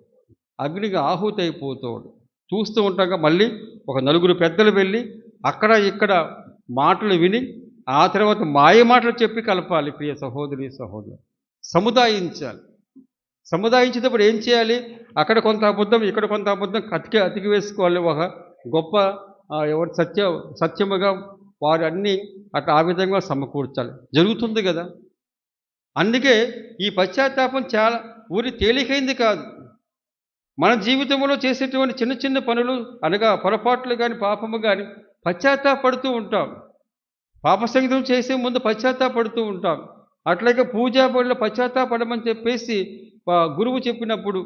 అగ్నిగా ఆహుతి అయిపోతాడు. చూస్తూ ఉంటాక మళ్ళీ ఒక నలుగురు పెద్దలు వెళ్ళి అక్కడ ఇక్కడ మాటలు విని ఆ తర్వాత మాయ మాటలు చెప్పి కలపాలి. ప్రియ సహోదరి సహోదరు, సముదాయించేటప్పుడు ఏం చేయాలి? అక్కడ కొంత అబద్ధం, ఇక్కడ కొంత అబద్ధం అతికి వేసుకోవాలి. ఒక గొప్ప ఎవరు సత్యముగా వారు అన్నీ అట్లా ఆ విధంగా సమకూర్చాలి. జరుగుతుంది కదా. అందుకే ఈ పశ్చాత్తాపం చాలా తేలికైంది కాదు. మన జీవితంలో చేసేటువంటి చిన్న చిన్న పనులు అనగా పొరపాట్లు కానీ పాపము కానీ పశ్చాత్తాపడుతూ ఉంటాం. పాప సంగీతం చేసే ముందు పశ్చాత్తాపడుతూ ఉంటాం. అట్లాగే పూజా పనులు పశ్చాత్తాపడమని చెప్పేసి గురువు చెప్పినప్పుడు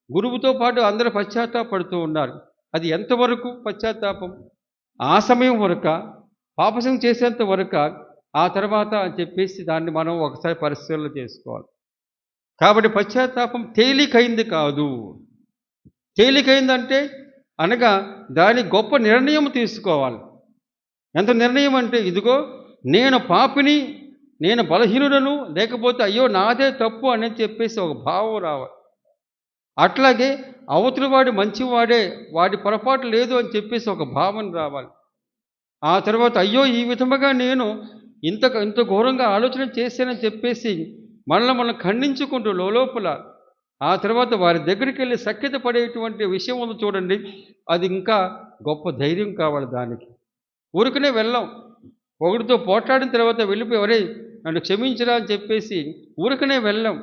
గురువుతో పాటు అందరూ పశ్చాత్తాపడుతూ ఉన్నారు. అది ఎంతవరకు పశ్చాత్తాపం? ఆ సమయం వరక, పాపసం చేసేంత వరక, ఆ తర్వాత అని చెప్పేసి దాన్ని మనం ఒకసారి పరిశీలన చేసుకోవాలి. కాబట్టి పశ్చాత్తాపం తేలికైంది కాదు. తేలికైందంటే అనగా దాని గొప్ప నిర్ణయం తీసుకోవాలి. ఎంత నిర్ణయం అంటే, ఇదిగో నేను పాపిని, నేను బలహీనుడను, లేకపోతే అయ్యో నాదే తప్పు అని చెప్పేసి ఒక భావం రావాలి. అట్లాగే అవతలి వాడు మంచివాడే, వాడి పొరపాటు లేదు అని చెప్పేసి ఒక భావన రావాలి. ఆ తర్వాత అయ్యో ఈ విధముగా నేను ఇంత ఘోరంగా ఆలోచన చేశానని చెప్పేసి మనం ఖండించుకుంటూ లోపల ఆ తర్వాత వారి దగ్గరికి వెళ్ళి సఖ్యత పడేటువంటి విషయం ఉంది చూడండి, అది ఇంకా గొప్ప ధైర్యం కావాలి దానికి. ఊరికనే వెళ్ళాం, ఒకటితో పోట్లాడిన తర్వాత వెళ్ళిపోయి ఎవరే నన్ను క్షమించరా అని చెప్పేసి ఊరికనే వెళ్ళాం.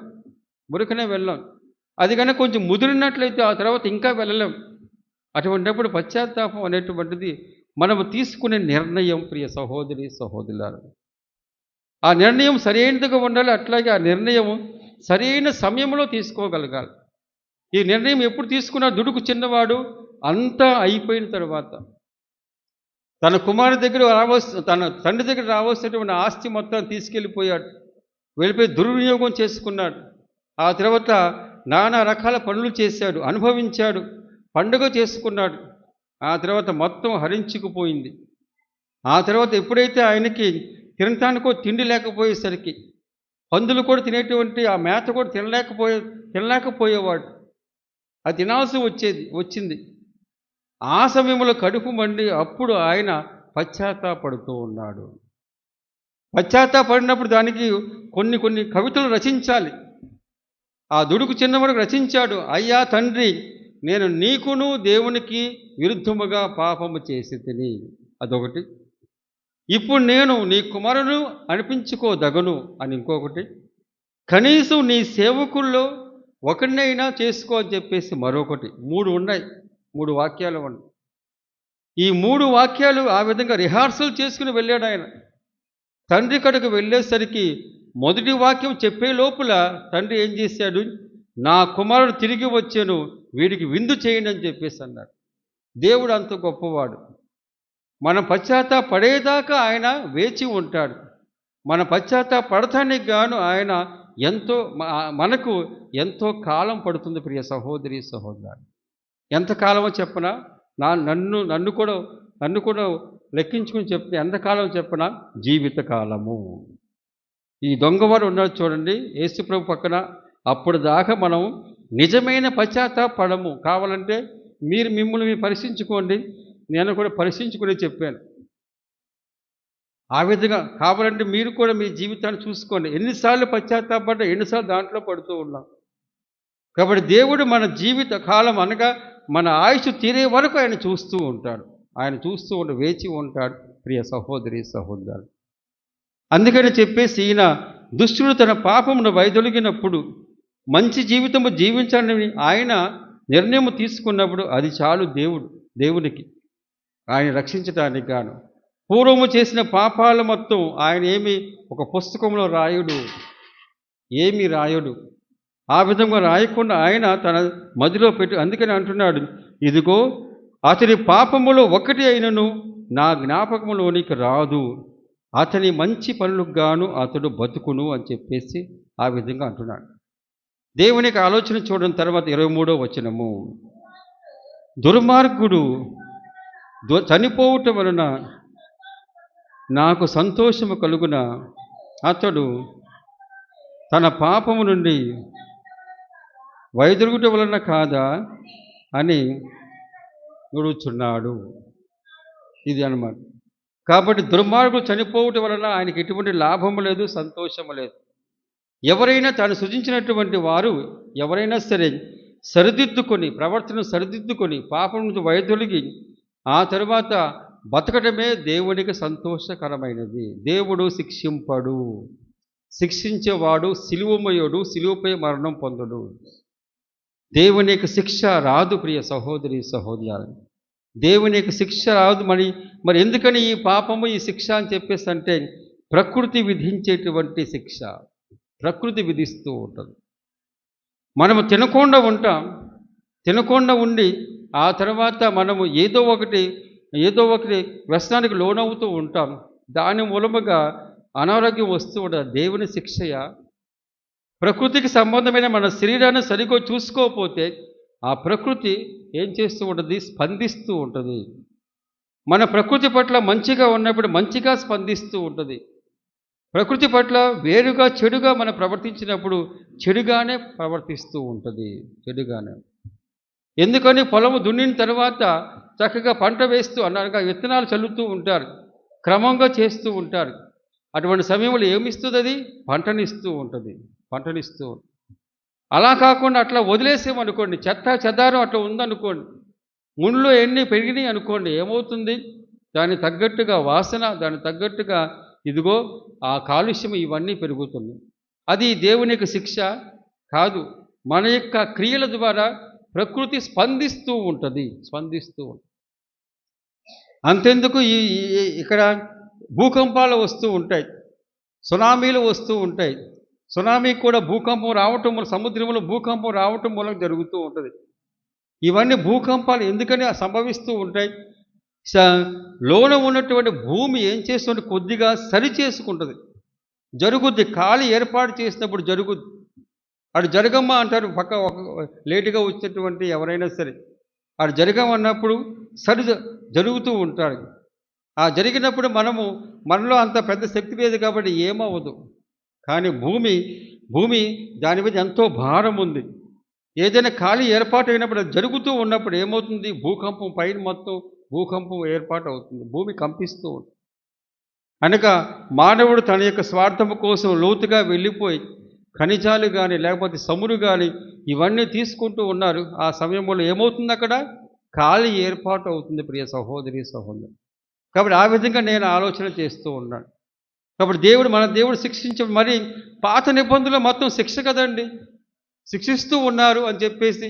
అది కనుక కొంచెం ముదిరినట్లయితే ఆ తర్వాత ఇంకా వెళ్ళలేం. అటువంటిప్పుడు పశ్చాత్తాపం అనేటువంటిది మనము తీసుకునే నిర్ణయం. ప్రియ సహోదరి సహోదరులారా, ఆ నిర్ణయం సరైనదిగా ఉండాలి. అట్లాగే ఆ నిర్ణయం సరైన సమయంలో తీసుకోగలగాలి. ఈ నిర్ణయం ఎప్పుడు తీసుకున్నా దుడుకు చిన్నవాడు అంతా అయిపోయిన తర్వాత తన కుమారుడి దగ్గర తన తండ్రి దగ్గర రావాల్సినటువంటి ఆస్తి మొత్తం తీసుకెళ్ళిపోయాడు. వెళ్ళిపోయి దుర్వినియోగం చేసుకున్నాడు. ఆ తర్వాత నానా రకాల పనులు చేశాడు, అనుభవించాడు, పండుగ చేసుకున్నాడు. ఆ తర్వాత మొత్తం హరించుకుపోయింది. ఆ తర్వాత ఎప్పుడైతే ఆయనకి తినటానికో తిండి లేకపోయేసరికి, పందులు కూడా తినేటువంటి ఆ మేత కూడా తినలేకపోయేవాడు. అది తినాల్సి వచ్చింది. ఆ సమయంలో కడుపు మండి అప్పుడు ఆయన పశ్చాత్తాపడుతూ ఉన్నాడు. పశ్చాత్తాపడినప్పుడు దానికి కొన్ని కవితలు రచించాలి. ఆ దుడుకు చిన్నవాడికి రచించాడు. అయ్యా తండ్రి, నేను నీకును దేవునికి విరుద్ధముగా పాపము చేసి తిని, అదొకటి. ఇప్పుడు నేను నీ కుమారును అనిపించుకోదగను అని ఇంకొకటి. కనీసం నీ సేవకుల్లో ఒకరినైనా చేసుకో అని చెప్పేసి మరొకటి. 3 ఉన్నాయి, 3 వాక్యాలు ఉన్నాయి. ఈ 3 వాక్యాలు ఆ విధంగా రిహార్సల్ చేసుకుని వెళ్ళాడు ఆయన. తండ్రి కడకు వెళ్ళేసరికి మొదటి వాక్యం చెప్పే లోపల తండ్రి ఏం చేశాడు, నా కుమారుడు తిరిగి వచ్చాను, వీడికి విందు చేయండి అని చెప్పేసి అన్నాడు. దేవుడు అంత గొప్పవాడు. మన పశ్చాత్తాపడేదాకా ఆయన వేచి ఉంటాడు. మన పశ్చాత్తాపడటానికి గాను ఆయన మనకు ఎంతో కాలం పడుతుంది. ప్రియ సహోదరి సహోదరు, ఎంతకాలమో చెప్పనా? నన్ను కూడా లెక్కించుకుని చెప్తే ఎంతకాలం చెప్పనా? జీవితకాలము. ఈ దొంగవాడు ఉన్నాడు చూడండి యేసుప్రభు పక్కన, అప్పుడు దాకా మనం నిజమైన పశ్చాత్తాపడము. కావాలంటే మిమ్మల్ని పరీక్షించుకోండి, నేను కూడా పరీక్షించుకుని చెప్పాను. ఆ విధంగా కావాలంటే మీరు కూడా మీ జీవితాన్ని చూసుకోండి. ఎన్నిసార్లు పశ్చాత్తాపడ్డా, ఎన్నిసార్లు దాంట్లో పడుతూ ఉన్నాం. కాబట్టి దేవుడు మన జీవిత కాలం అనగా మన ఆయుష్ తీరే వరకు ఆయన చూస్తూ ఉంటాడు. వేచి ఉంటాడు. ప్రియ సహోదరి సహోదరు, అందుకని చెప్పేసి ఈయన దుష్టుడు తన పాపమును వైదొలిగినప్పుడు మంచి జీవితము జీవించాలని ఆయన నిర్ణయం తీసుకున్నప్పుడు అది చాలు దేవునికి ఆయన రక్షించడానికి గాను. పూర్వము చేసిన పాపాల మొత్తం ఆయన ఒక పుస్తకంలో రాయడు. ఆ విధంగా రాయకుండా ఆయన తన మదిలో పెట్టి, అందుకని అంటున్నాడు, ఇదిగో అతని పాపములో ఒకటి అయినను నా జ్ఞాపకములోనికి రాదు, అతని మంచి పనులకు గాను అతడు బతుకును అని చెప్పేసి ఆ విధంగా అంటున్నాడు. దేవునికి ఆలోచన చూడడం. తర్వాత 23వ వచనము, దుర్మార్గుడు చనిపోవటం వలన నాకు సంతోషము కలుగున, అతడు తన పాపము నుండి వైదొలుగుట వలన కాదా అని నుడుచున్నాడు. ఇది అన్నమాట. కాబట్టి దుర్మార్గుడు చనిపోవటం వలన ఆయనకి ఎటువంటి లాభము లేదు, సంతోషము లేదు. ఎవరైనా తాను సృజించినటువంటి వారు ఎవరైనా సరే ప్రవర్తన సరిదిద్దుకొని పాపం నుంచి వైదొలిగి ఆ తరువాత బతకటమే దేవునికి సంతోషకరమైనది. దేవుడు శిక్షింపడు, శిక్షించేవాడు సిలువమయుడు, సిలువపై మరణం పొందుడు. దేవునికి శిక్ష రాదు. ప్రియ సహోదరి సహోదరు, దేవునికి శిక్ష రాదు. మరి ఎందుకని ఈ పాపము, ఈ శిక్ష అని చెప్పేసి అంటే, ప్రకృతి విధించేటువంటి శిక్ష. ప్రకృతి విధిస్తూ ఉంటుంది. మనము తినకుండా ఉండి ఆ తర్వాత మనము ఏదో ఒకటి వ్యసనానికి లోనవుతూ ఉంటాం. దాని మూలముగా అనారోగ్యం వస్తూ ఉంటుంది. దేవుని శిక్షయ. ప్రకృతికి సంబంధమైన మన శరీరాన్ని సరిగ్గా చూసుకోకపోతే ఆ ప్రకృతి ఏం చేస్తూ ఉంటుంది? స్పందిస్తూ ఉంటుంది. మన ప్రకృతి పట్ల మంచిగా ఉన్నప్పుడు మంచిగా స్పందిస్తూ ఉంటుంది. ప్రకృతి పట్ల వేరుగా చెడుగా మనం ప్రవర్తించినప్పుడు చెడుగానే ప్రవర్తిస్తూ ఉంటుంది. చెడుగానే. ఎందుకని పొలము దున్నిన తర్వాత చక్కగా పంట వేస్తూ అన్నారుగా విత్తనాలు చల్లుతూ ఉంటారు, క్రమంగా చేస్తూ ఉంటారు. అటువంటి సమయంలో ఏమిస్తుంది? అది పంటనిస్తూ ఉంటుంది. పంటనిస్తూ అలా కాకుండా అట్లా వదిలేసామనుకోండి, చెత్త చెదారం అట్లా ఉందనుకోండి, ముళ్ళు ఎన్ని పెరిగినాయి అనుకోండి, ఏమవుతుంది? దానికి తగ్గట్టుగా వాసన, దానికి తగ్గట్టుగా ఇదిగో ఆ కాలుష్యం ఇవన్నీ పెరుగుతుంది. అది దేవునికి శిక్ష కాదు. మన యొక్క క్రియల ద్వారా ప్రకృతి స్పందిస్తూ ఉంటుంది. అంతెందుకు ఇక్కడ భూకంపాలు వస్తూ ఉంటాయి, సునామీలు వస్తూ ఉంటాయి. సునామీ కూడా భూకంపం రావటం మూలం, సముద్రంలో భూకంపం రావటం మూలం జరుగుతూ ఉంటుంది. ఇవన్నీ భూకంపాలు ఎందుకని సంభవిస్తూ ఉంటాయి? లోన ఉన్నటువంటి భూమి ఏం చేస్తుంది? కొద్దిగా సరి చేసుకుంటుంది, జరుగుద్ది. ఖాళీ ఏర్పాటు చేసినప్పుడు జరుగుద్ది. అటు జరగమ్మ అంటారు పక్క లేటుగా వచ్చేటువంటి ఎవరైనా సరే. అటు జరగమన్నప్పుడు జరుగుతూ ఉంటారు. ఆ జరిగినప్పుడు మనలో అంత పెద్ద శక్తి లేదు కాబట్టి ఏమవ్వదు. కానీ భూమి దాని మీద ఎంతో భారం ఉంది. ఏదైనా ఖాళీ ఏర్పాటు అయినప్పుడు అది జరుగుతూ ఉన్నప్పుడు ఏమవుతుంది? భూకంపం పైన మొత్తం భూకంపం ఏర్పాటు అవుతుంది. భూమి కంపిస్తూ ఉంటుంది. అనగా మానవుడు తన యొక్క స్వార్థము కోసం లోతుగా వెళ్ళిపోయి ఖనిజాలు కానీ లేకపోతే సమురు కానీ ఇవన్నీ తీసుకుంటూ ఉన్నారు. ఆ సమయంలో ఏమవుతుంది? అక్కడ ఖాళీ ఏర్పాటు అవుతుంది. ప్రియ సహోదరి సహోదరు, కాబట్టి ఆ విధంగా నేను ఆలోచన చేస్తూ ఉన్నాను. కాబట్టి మన దేవుడు మరి పాత నిబంధనలు మొత్తం శిక్ష కదండి, శిక్షిస్తూ ఉన్నారు అని చెప్పేసి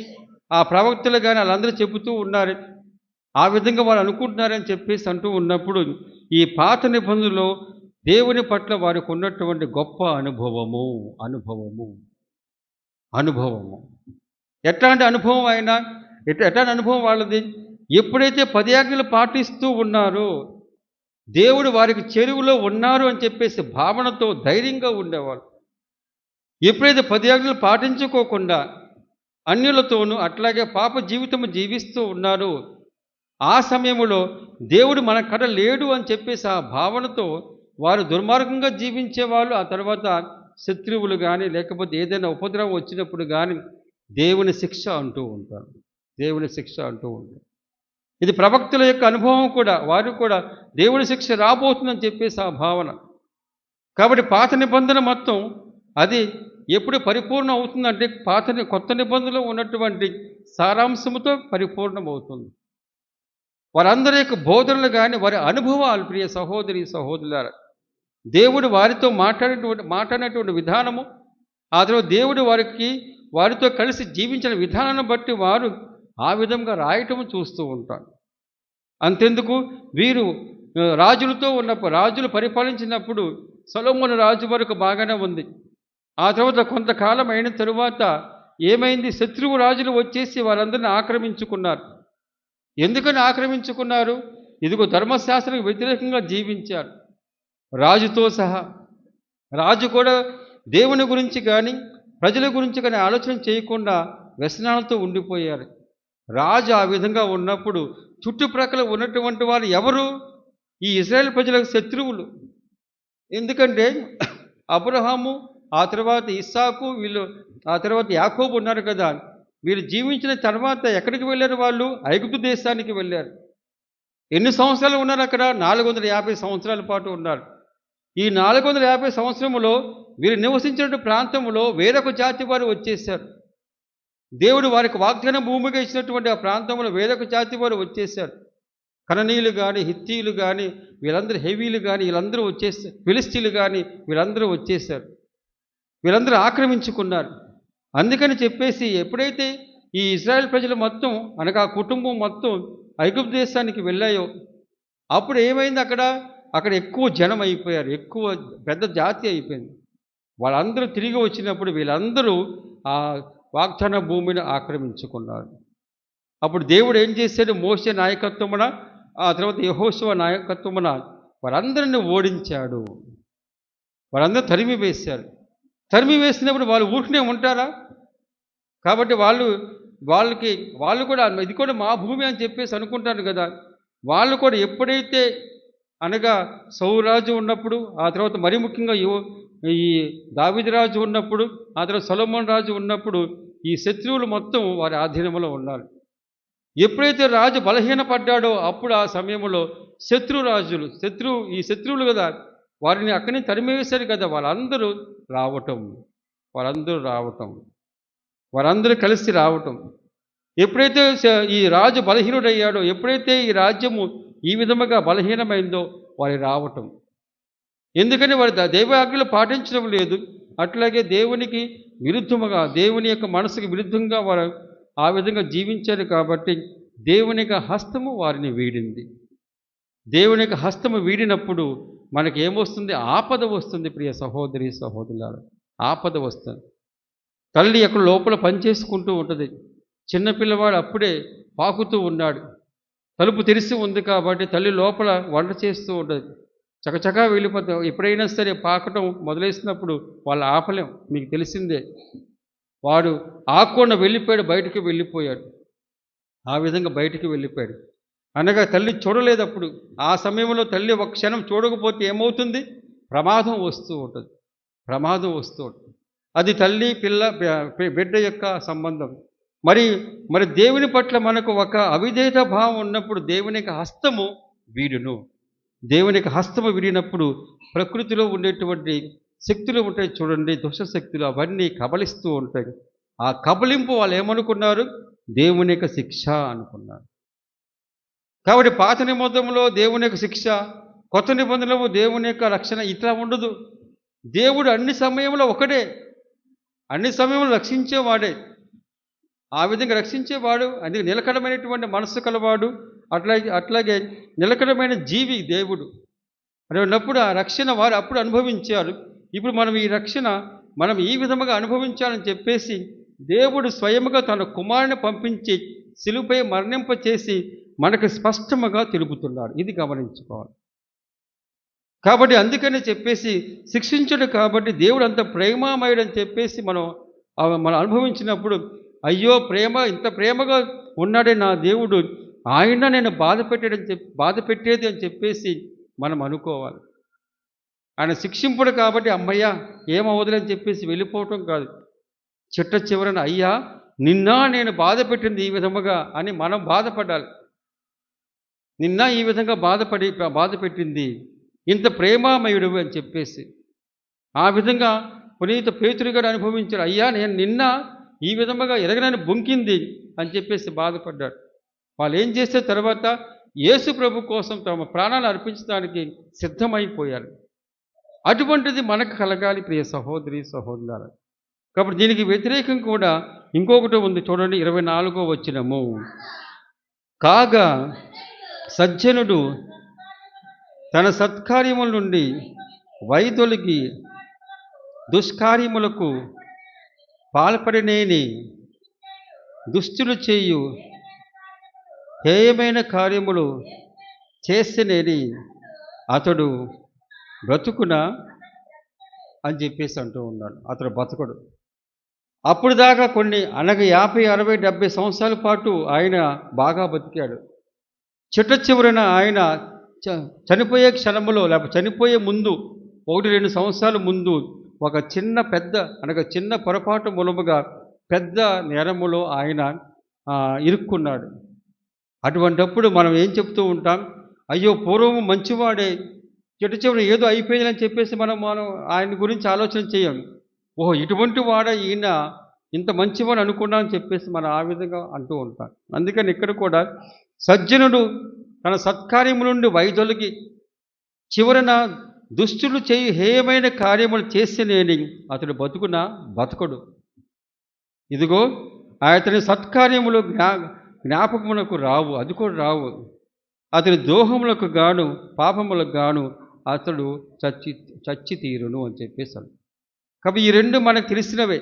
ఆ ప్రవక్తలు కానీ వాళ్ళందరూ చెబుతూ ఉన్నారు. ఆ విధంగా వాళ్ళు అనుకుంటున్నారని చెప్పేసి అంటూ ఉన్నప్పుడు ఈ పాత నిబంధనలో దేవుని పట్ల వారికి ఉన్నటువంటి గొప్ప అనుభవము. ఎట్లాంటి అనుభవం అయినా ఎట్లాంటి అనుభవం వాళ్ళది? ఎప్పుడైతే 10 ఆజ్ఞలు పాటిస్తూ ఉన్నారో దేవుడు వారికి చెరువులో ఉన్నారు అని చెప్పేసి భావనతో ధైర్యంగా ఉండేవారు. ఎప్పుడైతే 10 ఆజ్ఞలు పాటించుకోకుండా అన్యులతోనూ అట్లాగే పాప జీవితము జీవిస్తూ ఉన్నారో ఆ సమయంలో దేవుడు మన కడ లేడు అని చెప్పేసి ఆ భావనతో వారు దుర్మార్గంగా జీవించేవాళ్ళు. ఆ తర్వాత శత్రువులు కానీ లేకపోతే ఏదైనా ఉపద్రవం వచ్చినప్పుడు కానీ దేవుని శిక్ష అంటూ ఉంటారు. ఇది ప్రవక్తుల యొక్క అనుభవం కూడా. వారు కూడా దేవుని శిక్ష రాబోతుందని చెప్పేసి ఆ భావన. కాబట్టి పాత నిబంధన మొత్తం అది ఎప్పుడు పరిపూర్ణం అవుతుందంటే కొత్త నిబంధనలో ఉన్నటువంటి సారాంశముతో పరిపూర్ణమవుతుంది. వారందరి యొక్క బోధనలు కానీ వారి అనుభవాలు, ప్రియ సహోదరి సహోదరులారా, దేవుడు వారితో మాట్లాడినటువంటి విధానము, ఆ తర్వాత దేవుడు వారితో కలిసి జీవించిన విధానాన్ని బట్టి వారు ఆ విధంగా రాయటము చూస్తూ ఉంటారు. అంతెందుకు, వీరు రాజులు పరిపాలించినప్పుడు సొలొమోను రాజు వరకు బాగానే ఉంది. ఆ తర్వాత కొంతకాలం అయిన తరువాత ఏమైంది? శత్రువు రాజులు వచ్చేసి వారందరిని ఆక్రమించుకున్నారు. ఎందుకని ఆక్రమించుకున్నారు? ఇదిగో ధర్మశాస్త్రానికి వ్యతిరేకంగా జీవించారు రాజుతో సహా. రాజు కూడా దేవుని గురించి కానీ ప్రజల గురించి కానీ ఆలోచన చేయకుండా వ్యసనాలతో ఉండిపోయారు. రాజు ఆ విధంగా ఉన్నప్పుడు చుట్టుప్రక్కల ఉన్నటువంటి వారు ఎవరు? ఈ ఇశ్రాయేల్ ప్రజలకు శత్రువులు. ఎందుకంటే అబ్రహాము, ఆ తర్వాత ఇస్సాకు, వీళ్ళు ఆ తర్వాత యాకోబు ఉన్నారు కదా. వీళ్ళు జీవించిన తర్వాత ఎక్కడికి వెళ్ళారు? వాళ్ళు ఐగుప్తు దేశానికి వెళ్ళారు. ఎన్ని సంవత్సరాలు ఉన్నారు అక్కడ? 450 సంవత్సరాల పాటు ఉన్నారు. ఈ 450 సంవత్సరంలో వీరు నివసించిన ప్రాంతంలో వేరొక జాతి వారు వచ్చేసారు. దేవుడు వారికి వాగ్దాన భూమిగా ఇచ్చినటువంటి ఆ ప్రాంతంలో వేరొక జాతి వారు వచ్చేసారు. కననీయులు కానీ, హిత్తీయులు కానీ, వీళ్ళందరూ హెవీలు కానీ వీళ్ళందరూ వచ్చేసారు. ఫిలిస్తీన్లు కానీ వీళ్ళందరూ వచ్చేసారు. వీళ్ళందరూ ఆక్రమించుకున్నారు. అందుకని చెప్పేసి ఎప్పుడైతే ఈ ఇశ్రాయేల్ ప్రజలు మొత్తం అనగా ఆ కుటుంబం మొత్తం ఐగుప్తు దేశానికి వెళ్ళాయో అప్పుడు ఏమైంది? అక్కడ ఎక్కువ జనం అయిపోయారు, ఎక్కువ పెద్ద జాతి అయిపోయింది. వాళ్ళందరూ తిరిగి వచ్చినప్పుడు వీళ్ళందరూ ఆ వాగ్దాన భూమిని ఆక్రమించుకున్నారు. అప్పుడు దేవుడు ఏం చేశాడు? మోషే నాయకత్వమున, ఆ తర్వాత యెహోషువ నాయకత్వమున వారందరిని ఓడించాడు. వారందరూ తరిమి వేశారు. తరిమి వేసినప్పుడు వాళ్ళు ఊరికనే ఉంటారా? కాబట్టి వాళ్ళు కూడా ఇది కూడా మా భూమి అని చెప్పేసి అనుకుంటారు కదా. వాళ్ళు కూడా ఎప్పుడైతే అనగా సౌలు రాజు ఉన్నప్పుడు, ఆ తర్వాత మరీ ముఖ్యంగా ఈ దావీదు రాజు ఉన్నప్పుడు, ఆ తర్వాత సొలొమోను రాజు ఉన్నప్పుడు ఈ శత్రువులు మొత్తం వారి ఆధీనంలో ఉన్నారు. ఎప్పుడైతే రాజు బలహీనపడ్డాడో అప్పుడు ఆ సమయంలో ఈ శత్రువులు కదా, వారిని అక్కడి నుంచి తరిమివేశారు కదా. వారందరూ కలిసి రావటం. ఎప్పుడైతే ఈ రాజు బలహీనుడయ్యాడో, ఎప్పుడైతే ఈ రాజ్యము ఈ విధముగా బలహీనమైందో వారి రావటం. ఎందుకని వారు దైవాజ్ఞలు పాటించడం లేదు. అట్లాగే దేవునికి విరుద్ధముగా, దేవుని యొక్క మనసుకు విరుద్ధంగా వారు ఆ విధంగా జీవించారు. కాబట్టి దేవుని యొక్క హస్తము వారిని వీడింది. దేవుని యొక్క హస్తము వీడినప్పుడు మనకి ఏమొస్తుంది? ఆపద వస్తుంది. ప్రియ సహోదరి సహోదరులారా, ఆపద వస్తుంది. తల్లి ఎక్కడ లోపల పనిచేసుకుంటూ ఉంటుంది. చిన్నపిల్లవాడు అప్పుడే పాకుతూ ఉన్నాడు. తలుపు తెరిచి ఉంది కాబట్టి తల్లి లోపల వంట చేస్తూ ఉంటుంది. చకచకా వెళ్ళిపోతాం. ఎప్పుడైనా సరే పాకటం మొదలేసినప్పుడు వాళ్ళు ఆపలేం. మీకు తెలిసిందే. వాడు ఆకుండా బయటికి వెళ్ళిపోయాడు. ఆ విధంగా బయటికి వెళ్ళిపోయాడు. అనగా తల్లి చూడలేదు. అప్పుడు ఆ సమయంలో తల్లి ఒక క్షణం చూడకపోతే ఏమవుతుంది? ప్రమాదం వస్తూ ఉంటుంది. అది తల్లి బిడ్డ యొక్క సంబంధం. మరి దేవుని పట్ల మనకు ఒక అవిధేయత భావం ఉన్నప్పుడు దేవుని యొక్క హస్తము వీడును. దేవుని యొక్క హస్తము వీడినప్పుడు ప్రకృతిలో ఉండేటువంటి శక్తులు ఉంటాయి చూడండి, దుష్ట శక్తులు, అవన్నీ కబలిస్తూ ఉంటాయి. ఆ కబలింపు వాళ్ళు ఏమనుకున్నారు? దేవుని యొక్క శిక్ష అనుకున్నారు. కాబట్టి పాత నిబంధనలో దేవుని యొక్క శిక్ష, కొత్త నిబంధనలో దేవుని యొక్క రక్షణ ఇట్లా ఉండదు. దేవుడు అన్ని సమయంలో ఒకటే, అన్ని సమయంలో రక్షించేవాడే. ఆ విధంగా రక్షించేవాడు, అందుకే నిలకడమైనటువంటి మనస్సు కలవాడు, అట్లాగే నిలకడమైన జీవి దేవుడు అని ఉన్నప్పుడు ఆ రక్షణ వారు అప్పుడు అనుభవించారు. ఇప్పుడు మనం ఈ రక్షణ ఈ విధముగా అనుభవించాలని చెప్పేసి దేవుడు స్వయముగా తన కుమారుని పంపించి శిలువపై మరణింపచేసి మనకు స్పష్టముగా తెలుపుతున్నాడు. ఇది గమనించుకోవాలి. కాబట్టి అందుకని చెప్పేసి శిక్షించడు. కాబట్టి దేవుడు అంత ప్రేమామయుడు అని చెప్పేసి మనం అనుభవించినప్పుడు, అయ్యో ఇంత ప్రేమగా ఉన్నాడే నా దేవుడు, ఆయన నేను బాధ పెట్టేది అని చెప్పేసి మనం అనుకోవాలి. ఆయన శిక్షింపుడు కాబట్టి అమ్మయ్య ఏమవదులని చెప్పేసి వెళ్ళిపోవటం కాదు. చిట్ట చివరన అయ్యా నిన్న నేను బాధ పెట్టింది ఈ విధముగా అని మనం బాధపడాలి. నిన్న ఈ విధంగా బాధ పెట్టింది, ఇంత ప్రేమామయుడు అని చెప్పేసి ఆ విధంగా పునీత పేతురు గారు అనుభవించాడు. అయ్యా నేను నిన్న ఈ విధముగా ఎరగనని బొంకింది అని చెప్పేసి బాధపడ్డాడు. వాళ్ళు ఏం చేసే తర్వాత యేసు ప్రభు కోసం తమ ప్రాణాలు అర్పించడానికి సిద్ధమైపోయారు. అటువంటిది మనకు కలగాలి ప్రియ సహోదరి సహోదరులారా. కాబట్టి దీనికి వ్యతిరేకం కూడా ఇంకొకటి ఉంది చూడండి, 24వ వచనము. కాగా సజ్జనుడు తన సత్కార్యముల నుండి వైదొలిగి దుష్కార్యములకు పాల్పడినేని దుష్టులు చేయు హేయమైన కార్యములు చేస్తేనేని అతడు బ్రతుకునా అని చెప్పేసి అంటూ ఉన్నాడు. అతడు బ్రతకడు. అప్పుడు దాకా కొన్ని 50, 60, 70 సంవత్సరాల పాటు ఆయన బాగా బతికాడు. చిట్ట చివరన ఆయన చనిపోయే క్షణములో లేకపోతే చనిపోయే ముందు 1-2 సంవత్సరాల ముందు ఒక చిన్న పొరపాటు మూలముగా పెద్ద నేరములో ఆయన ఇరుక్కున్నాడు. అటువంటప్పుడు మనం ఏం చెప్తూ ఉంటాం? అయ్యో పూర్వము మంచివాడే, చిట్ట చివరి ఏదో అయిపోయిందని చెప్పేసి మనం ఆయన గురించి ఆలోచన చేయం. ఓహో ఇటువంటి వాడ ఈయన, ఇంత మంచివాడు అనుకున్నామని చెప్పేసి మనం ఆ విధంగా అంటూ ఉంటాం. అందుకని ఇక్కడ కూడా సజ్జనుడు తన సత్కార్యము నుండి వైదొలిగి చివరన దుష్టులు చేయి హేయమైన కార్యములు చేసినేని అతడు బతుకడు. ఇదిగో అతని సత్కార్యములు జ్ఞాపకములకు రావు, అది కూడా రావు. అతని ద్రోహములకు గాను పాపములకు గాను అతడు చచ్చి తీరును అని చెప్పేశాడు. కాబట్టి ఈ రెండు మనకు తెలిసినవే.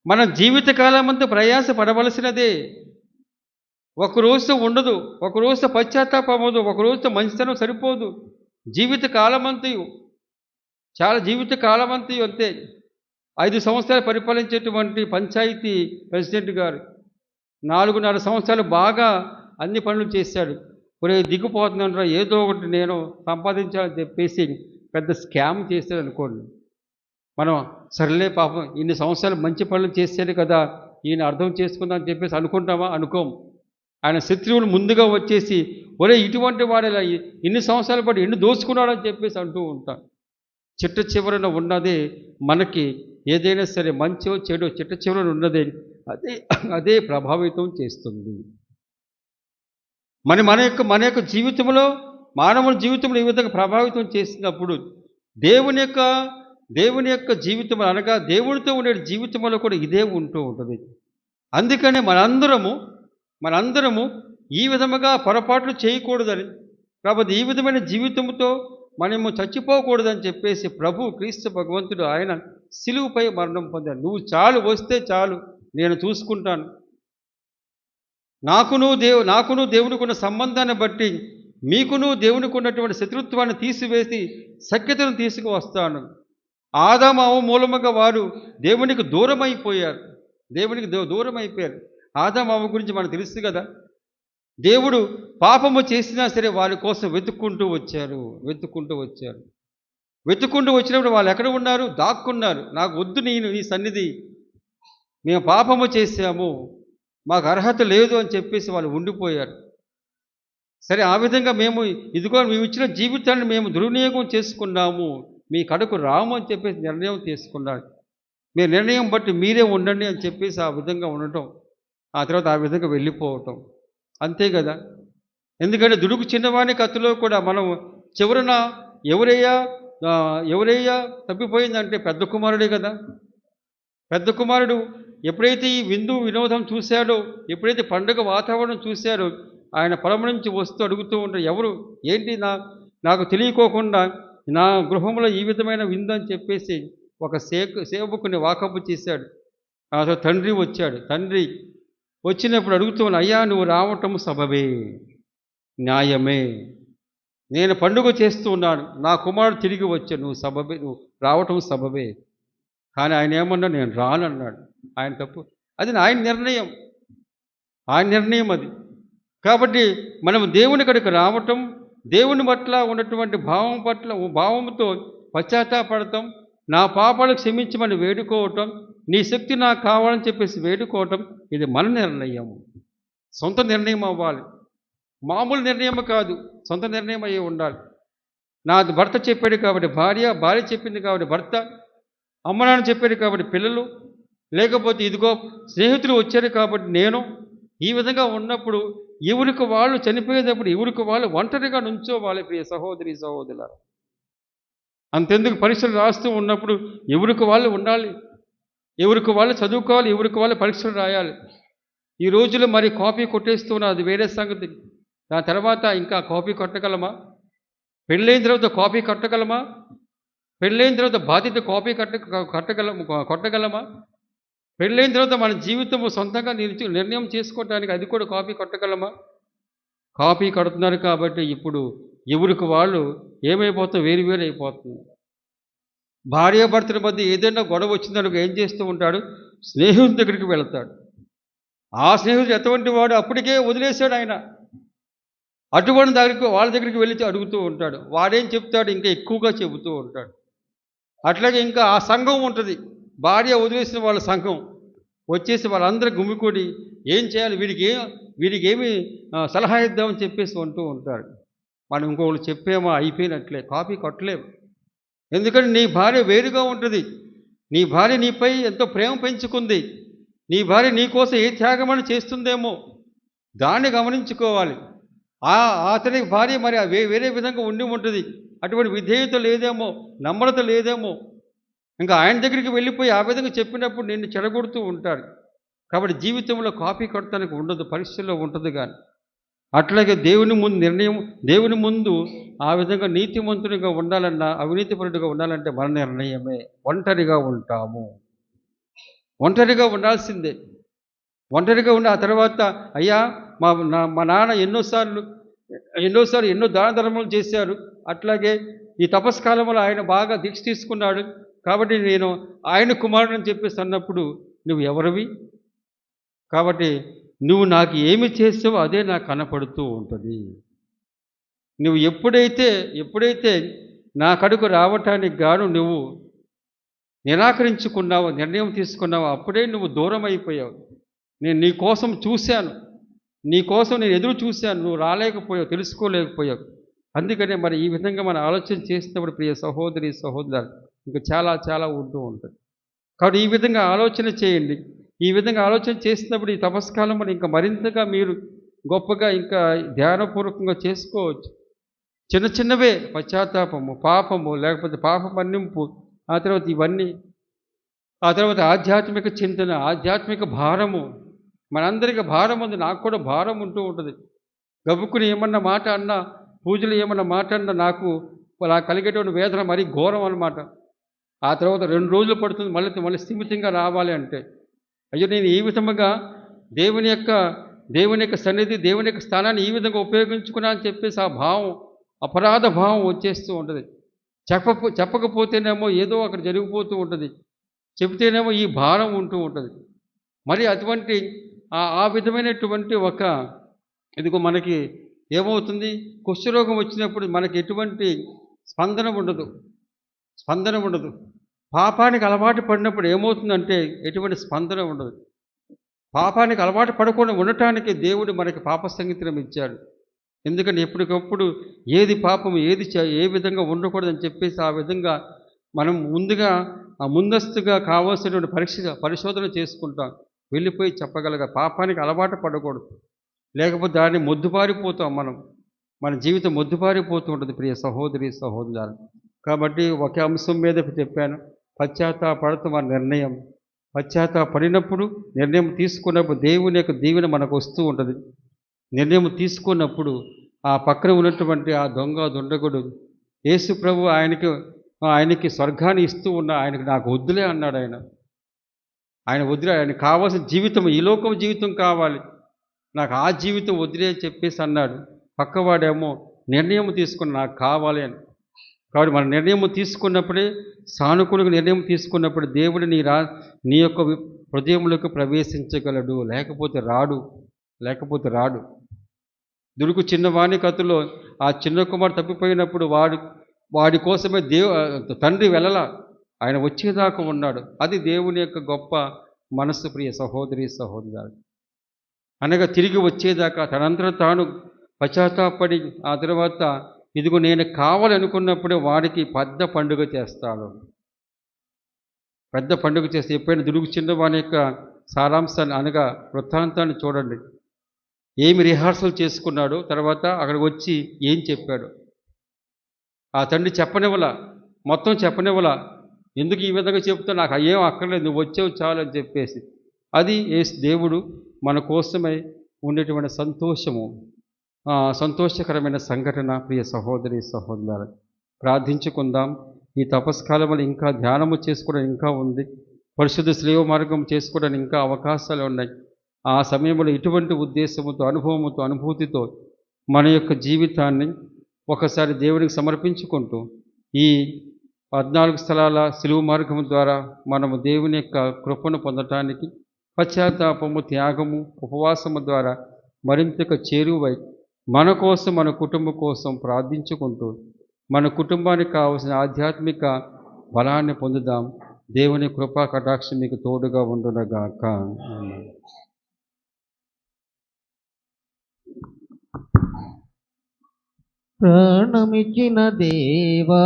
మన జీవితకాలం అంతా ప్రయాస పడవలసినదే. ఒక రోజుతో ఉండదు, ఒక రోజుతో పశ్చాత్తాపం అవ్వదు, ఒక రోజుతో మంచితనం సరిపోదు. జీవిత కాలమంతయు, చాలా జీవిత కాలమంతయు అంతే. 5 సంవత్సరాలు పరిపాలించేటువంటి పంచాయతీ ప్రెసిడెంట్ గారు 4.5 సంవత్సరాలు బాగా అన్ని పనులు చేశాడు. ఒరే దిగిపోతున్నాను, ఏదో ఒకటి నేను సంపాదించాలని చెప్పేసి పెద్ద స్కామ్ చేశాడు అనుకోండి. మనం సర్లే పాపం ఇన్ని సంవత్సరాలు మంచి పనులు చేశాడు కదా, ఈయన అర్థం చేసుకుందాం అని చెప్పేసి అనుకుంటామా? అనుకోం. ఆయన శత్రువులు ముందుగా వచ్చేసి ఒరే ఇటువంటి వాడు ఇలా ఇన్ని సంవత్సరాల పాటు ఎన్ని దోచుకున్నాడని చెప్పేసి అంటూ ఉంటాం. చిట్ట చివరన ఉన్నదే మనకి ఏదైనా సరే మంచో చెడో చిట్ట చివరన ఉన్నదే అదే ప్రభావితం చేస్తుంది. మన యొక్క జీవితంలో, మానవుల జీవితంలో ఈ విధంగా ప్రభావితం చేసినప్పుడు దేవుని యొక్క జీవితం అనగా దేవునితో ఉండే జీవితంలో కూడా ఇదే ఉంటూ ఉంటుంది. అందుకనే మనందరము ఈ విధముగా పొరపాట్లు చేయకూడదని, కాబట్టి ఈ విధమైన జీవితంతో మనము చచ్చిపోకూడదని చెప్పేసి ప్రభు క్రీస్తు భగవంతుడు ఆయన సిలువుపై మరణం పొందాడు. నువ్వు చాలు, వస్తే చాలు, నేను చూసుకుంటాను. నాకును దేవునికి ఉన్న సంబంధాన్ని బట్టి మీకును దేవునికి ఉన్నటువంటి శత్రుత్వాన్ని తీసివేసి సఖ్యతను తీసుకువస్తాను. ఆదాము మూలముగా వారు దేవునికి దూరమైపోయారు. ఆదాము గురించి మనకు తెలుసు కదా. దేవుడు పాపము చేసినా సరే వారి కోసం వెతుక్కుంటూ వచ్చారు. వెతుక్కుంటూ వచ్చినప్పుడు వాళ్ళు ఎక్కడ ఉన్నారు? దాక్కున్నారు. నాకు వద్దు నీ సన్నిధి, మేము పాపము చేశాము, మాకు అర్హత లేదు అని చెప్పేసి వాళ్ళు ఉండిపోయారు. సరే, ఆ విధంగా మేము ఇచ్చిన జీవితాన్ని మేము దుర్వినియోగం చేసుకున్నాము, మీ కడకు రాము అని చెప్పేసి నిర్ణయం తీసుకున్నారు. మీ నిర్ణయం బట్టి మీరే ఉండండి అని చెప్పేసి ఆ విధంగా ఉండటం, ఆ తర్వాత ఆ విధంగా వెళ్ళిపోవటం, అంతే కదా. ఎందుకంటే దుడుకు చిన్నవాని కత్తిలో కూడా మనం చివరన ఎవరయ్యా తప్పిపోయిందంటే పెద్ద కుమారుడే కదా. పెద్ద కుమారుడు ఎప్పుడైతే ఈ వినోదం చూశాడో, ఎప్పుడైతే పండుగ వాతావరణం చూశాడో, ఆయన పొలం నుంచి వస్తూ అడుగుతూ ఉంటాడు, ఎవరు ఏంటి నాకు తెలియకోకుండా నా గృహంలో ఈ విధమైన విందు అని చెప్పేసి ఒక సేవకుని వాకపు చేశాడు. అసలు తండ్రి వచ్చాడు. తండ్రి వచ్చినప్పుడు అడుగుతూ అయ్యా, నువ్వు రావటం సబబే, న్యాయమే, నేను పండుగ చేస్తూ ఉన్నాను, నా కుమారుడు తిరిగి వచ్చాడు, నువ్వు రావటం సబబే. కానీ ఆయన ఏమన్నా, నేను రానన్నాడు. ఆయన తప్పు, అది ఆయన నిర్ణయం అది. కాబట్టి మనం దేవుని కడకు రావటం, దేవుని పట్ల ఉన్నటువంటి భావంతో పశ్చాత్తాపడటం, నా పాపాలకు క్షమించమని వేడుకోవటం, నీ శక్తి నాకు కావాలని చెప్పేసి వేడుకోవటం, ఇది మన నిర్ణయం. సొంత నిర్ణయం అవ్వాలి, మామూలు నిర్ణయం కాదు, సొంత నిర్ణయం అయ్యి ఉండాలి. నా భర్త చెప్పాడు కాబట్టి భార్య చెప్పింది కాబట్టి భర్త, అమ్మ నాన్న చెప్పాడు కాబట్టి పిల్లలు, లేకపోతే ఇదిగో స్నేహితులు వచ్చారు కాబట్టి నేను, ఈ విధంగా ఉన్నప్పుడు ఎవరికి వాళ్ళు చనిపోయేటప్పుడు ఎవరికి వాళ్ళు ఒంటరిగా నుంచోవాలి. ప్రియ సహోదరి సహోదరులారా, అంతెందుకు పరీక్షలు రాస్తూ ఉన్నప్పుడు ఎవరికి వాళ్ళు ఉండాలి, ఎవరికి వాళ్ళు చదువుకోవాలి, ఎవరికి వాళ్ళు పరీక్షలు రాయాలి. ఈ రోజుల్లో మరి కాపీ కొట్టేస్తున్నా, అది వేరే సంగతి. దాని తర్వాత ఇంకా కాపీ కొట్టగలమా? పెళ్ళైన తర్వాత కాపీ కొట్టగలమా? పెళ్ళైన తర్వాత బాధ్యత కాపీ కొట్టగలమా? పెళ్ళైన తర్వాత మన జీవితము సొంతంగా నిర్ణయం చేసుకోవడానికి అది కూడా కాపీ కొట్టగలమా? కాపీ కడుతున్నారు కాబట్టి ఇప్పుడు ఎవరికి వాళ్ళు ఏమైపోతాం, వేరు అయిపోతుంది. భార్యాభర్తల మధ్య ఏదైనా గొడవ వచ్చిందనుకో ఏం చేస్తూ ఉంటాడు? స్నేహితుడి దగ్గరికి వెళ్తాడు. ఆ స్నేహితుడు ఎటువంటి వాడు అప్పటికే వదిలేశాడు ఆయన, అటువంటి వాళ్ళ దగ్గరికి వెళ్ళి అడుగుతూ ఉంటాడు. వాడేం చెప్తాడు? ఇంకా ఎక్కువగా చెబుతూ ఉంటాడు. అట్లాగే ఇంకా ఆ సంఘం ఉంటుంది, భార్య వదిలేసిన వాళ్ళ సంఘం వచ్చేసి వాళ్ళందరూ గుమికూడి ఏం చేయాలి, వీడికి ఏమి సలహా ఇద్దామని చెప్పేసి అంటూ ఉంటారు. మనం ఇంకొకరు చెప్పేమో అయిపోయినట్లే, కాపీ కొట్టలేము. ఎందుకంటే నీ భార్య వేరుగా ఉంటుంది. నీ భార్య నీపై ఎంతో ప్రేమ పెంచుకుంది. నీ భార్య నీ కోసం ఏ త్యాగమని చేస్తుందేమో దాన్ని గమనించుకోవాలి. అతని భార్య మరి వేరే విధంగా ఉండి ఉంటుంది, అటువంటి విధేయత లేదేమో, నమ్రత లేదేమో. ఇంకా ఆయన దగ్గరికి వెళ్ళిపోయి ఆ విధంగా చెప్పినప్పుడు నిన్ను చెడగొడుతూ ఉంటాడు. కాబట్టి జీవితంలో కాపీ కొట్టడానికి ఉండదు, పరీక్షల్లో ఉంటుంది. కానీ అట్లాగే దేవుని ముందు ఆ విధంగా నీతిమంతునిగా ఉండాలన్నా, అవినీతిపరుడిగా ఉండాలంటే మన నిర్ణయమే. ఒంటరిగా ఉంటాము, ఒంటరిగా ఉండాల్సిందే. ఒంటరిగా ఉండి ఆ తర్వాత అయ్యా మా నాన్న ఎన్నోసార్లు ఎన్నో దాన ధర్మాలు చేశారు, అట్లాగే ఈ తపస్కాలంలో ఆయన బాగా దీక్ష తీసుకున్నాడు, కాబట్టి నేను ఆయన కుమారుడు అని చెప్పేసి అన్నప్పుడు నువ్వు ఎవరివి? కాబట్టి నువ్వు నాకు ఏమి చేసావో అదే నాకు కనపడుతూ ఉంటుంది. నువ్వు ఎప్పుడైతే నా కడుకు రావటానికి గాను నువ్వు నిరాకరించుకున్నావు, నిర్ణయం తీసుకున్నావు, అప్పుడే నువ్వు దూరం అయిపోయావు. నేను నీ కోసం చూశాను, నీ కోసం నేను ఎదురు చూశాను, నువ్వు రాలేకపోయావు, తెలుసుకోలేకపోయావు. అందుకనే మరి ఈ విధంగా మనం ఆలోచన చేసినప్పుడు ప్రియ సహోదరి సహోదరు ఇంకా చాలా చాలా ఉంటూ ఉంటుంది. కాబట్టి ఈ విధంగా ఆలోచన చేయండి. ఈ విధంగా ఆలోచన చేసినప్పుడు ఈ తపస్కాలం మరి ఇంకా మరింతగా మీరు గొప్పగా ఇంకా ధ్యానపూర్వకంగా చేసుకోవచ్చు. చిన్న చిన్నవే పశ్చాత్తాపము, పాపము, లేకపోతే పాప మన్నింపు, ఆ తర్వాత ఇవన్నీ, ఆ తర్వాత ఆధ్యాత్మిక చింతన, ఆధ్యాత్మిక భారము. మనందరికీ భారం ఉంది, నాకు కూడా భారం ఉంటూ ఉంటుంది. గబుక్కుని ఏమన్నా మాట అన్నా, పూజలు ఏమన్నా మాట అన్నా నాకు అలా కలిగేటువంటి వేదన మరీ ఘోరం అన్నమాట. ఆ తర్వాత 2 రోజులు పడుతుంది మళ్ళీ స్థిమితంగా రావాలి అంటే. అయ్యో, నేను ఈ విధముగా దేవుని యొక్క సన్నిధి, దేవుని యొక్క స్థానాన్ని ఈ విధంగా ఉపయోగించుకున్నా అని చెప్పేసి ఆ భావం, అపరాధ భావం వచ్చేస్తూ ఉంటుంది. చెప్పకపోతేనేమో ఏదో అక్కడ జరిగిపోతూ ఉంటుంది, చెబితేనేమో ఈ భారం ఉంటూ ఉంటుంది. మరి అటువంటి ఆ విధమైనటువంటి ఇదిగో మనకి ఏమవుతుంది, కుష్ఠరోగం వచ్చినప్పుడు మనకి ఎటువంటి స్పందన ఉండదు. పాపానికి అలవాటు పడినప్పుడు ఏమవుతుందంటే ఎటువంటి స్పందన ఉండదు. పాపానికి అలవాటు పడకుండా ఉండటానికి దేవుడు మనకి పాప సంగీతం ఇచ్చాడు. ఎందుకంటే ఎప్పటికప్పుడు ఏది పాపం, ఏ విధంగా ఉండకూడదని చెప్పేసి ఆ విధంగా మనం ముందస్తుగా కావాల్సినటువంటి పరిశోధన చేసుకుంటాం. వెళ్ళిపోయి చెప్పగలగా పాపానికి అలవాటు పడకూడదు, లేకపోతే దాన్ని మొద్దుబారిపోతాం. మన జీవితం మొద్దుబారిపోతూ ఉంటుంది ప్రియ సహోదరి సహోదరులు. కాబట్టి ఒక అంశం మీద చెప్పాను, పశ్చాత్తాపడతాం మన నిర్ణయం. పశ్చాత్తాపడినప్పుడు, నిర్ణయం తీసుకున్నప్పుడు దేవుని యొక్క దీవెన మనకు వస్తూ ఉంటుంది. నిర్ణయం తీసుకున్నప్పుడు ఆ పక్కన ఉన్నటువంటి ఆ దుండగుడు యేసు ప్రభు ఆయనకి స్వర్గాన్ని ఇస్తూ ఆయనకి నాకు వద్దులే అన్నాడు. ఆయన వదిలే, ఆయనకు కావాల్సిన జీవితం, ఈ లోకం జీవితం కావాలి, నాకు ఆ జీవితం వదిలే అని చెప్పేసి అన్నాడు. పక్కవాడేమో నిర్ణయం తీసుకుని నాకు కావాలి అని. కాబట్టి మన నిర్ణయం తీసుకున్నప్పుడే, సానుకూలంగా నిర్ణయం తీసుకున్నప్పుడు దేవుడు నీ యొక్క హృదయంలోకి ప్రవేశించగలడు, లేకపోతే రాడు. దుడుకు చిన్నవాణి కథలో ఆ చిన్న కుమారుడు తప్పిపోయినప్పుడు వాడి కోసమే తండ్రి వెళ్ళలా, ఆయన వచ్చేదాకా ఉన్నాడు. అది దేవుని యొక్క గొప్ప మనస్సు ప్రియ సహోదరి సహోదరులు. అనగా తిరిగి వచ్చేదాకా తనంతట తాను పశ్చాత్తాపడి ఆ తర్వాత ఇదిగో నేను కావాలనుకున్నప్పుడే వాడికి పెద్ద పండుగ చేస్తాడు. పెద్ద పండుగ చేస్తే ఎప్పుడైనా దుడుగు చిన్నవాని యొక్క సారాంశాన్ని అనగా వృత్తాంతాన్ని చూడండి. ఏమి రిహార్సల్ చేసుకున్నాడు, తర్వాత అక్కడికి వచ్చి ఏం చెప్పాడు. ఆ తండ్రి మొత్తం చెప్పనివ్వలా. ఎందుకు ఈ విధంగా చెప్తా, నాకు ఏం అక్కర్లేదు, నువ్వు వచ్చావు చాలు అని చెప్పేసి. అది దేవుడు మన కోసమై ఉండేటువంటి సంతోషకరమైన సంఘటన ప్రియ సహోదరి సహోదరులు. ప్రార్థించుకుందాం. ఈ తపస్కాలంలో ఇంకా ధ్యానము చేసుకోవడం ఇంకా ఉంది, పరిశుద్ధ స్లేవ మార్గం చేసుకోవడానికి ఇంకా అవకాశాలు ఉన్నాయి. ఆ సమయంలో ఇటువంటి ఉద్దేశంతో, అనుభవంతో, అనుభూతితో మన యొక్క జీవితాన్ని ఒకసారి దేవునికి సమర్పించుకుంటూ ఈ 14 స్థలాల సిలువ మార్గం ద్వారా మనము దేవుని యొక్క కృపను పొందటానికి పశ్చాత్తాపము, త్యాగము, ఉపవాసము ద్వారా మరింతగా చేరువై మన కోసం, మన కుటుంబం కోసం ప్రార్థించుకుంటూ మన కుటుంబానికి కావలసిన ఆధ్యాత్మిక బలాన్ని పొందుదాం. దేవుని కృపా కటాక్షం మీకు తోడుగా ఉండునగాక. ప్రాణమిచ్చిన దేవా,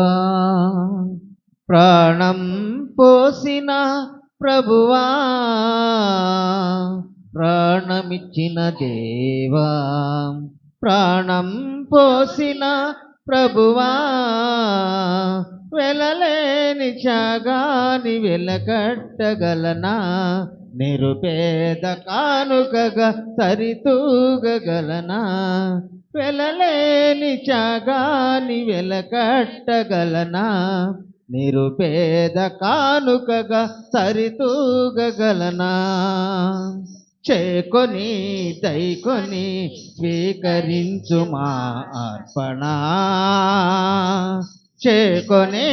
ప్రాణం పోసిన ప్రభువా, ప్రాణమిచ్చిన దేవా, ప్రాణం పోసిన ప్రభువా, వెలలేని త్యాగాన్ని వెలకట్టగలనా, నిరుపేద కానుకగా సరితూగగలనా, వెలలేని త్యాగాన్ని వెలకట్టగలనా, నిరుపేద కానుకగా సరితూగగలనా. చేకొని దైకొని స్వీకరించు మా అర్పణ. చేకొని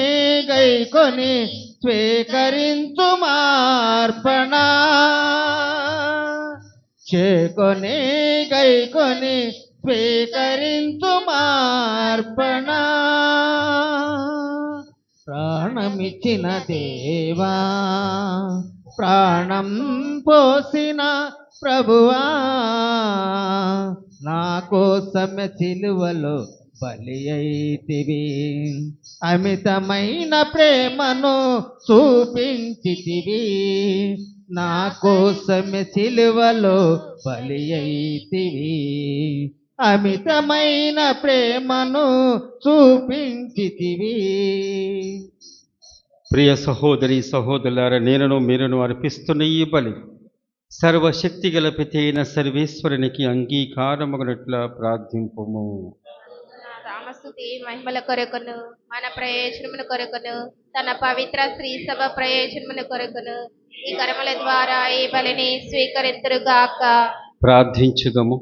గైకొని స్వీకరించు మా అర్పణ. చేకొని గైకొని స్వీకరించు మా అర్పణ. ప్రాణమిచ్చిన దేవా, ప్రాణం పోసిన ప్రభువా, నా కోసమే సిలువలో బలి అయితివి. అమితమైన ప్రేమను చూపించితివి. నా కోసమే సిలువలో బలి అయితివి. అమితమైన ప్రేమను చూపించితివి. ప్రియ సహోదరి సహోదరులారా, నేనును మీరును అర్పిస్తున్న ఈ బలి సర్వశక్తి గల పిత అయిన సర్వేశ్వరునికి అంగీకారమగునట్ల ప్రార్థింపుము. రామస్తుతి మహిమల కొరకును మన ప్రయోజనముల కొరకును తన పవిత్ర శ్రీ సభ ప్రయోజనముల కొరకును ఈ కర్మల ద్వారా ఈ బలిని స్వీకరింతురుగాక. ప్రార్థించుదము.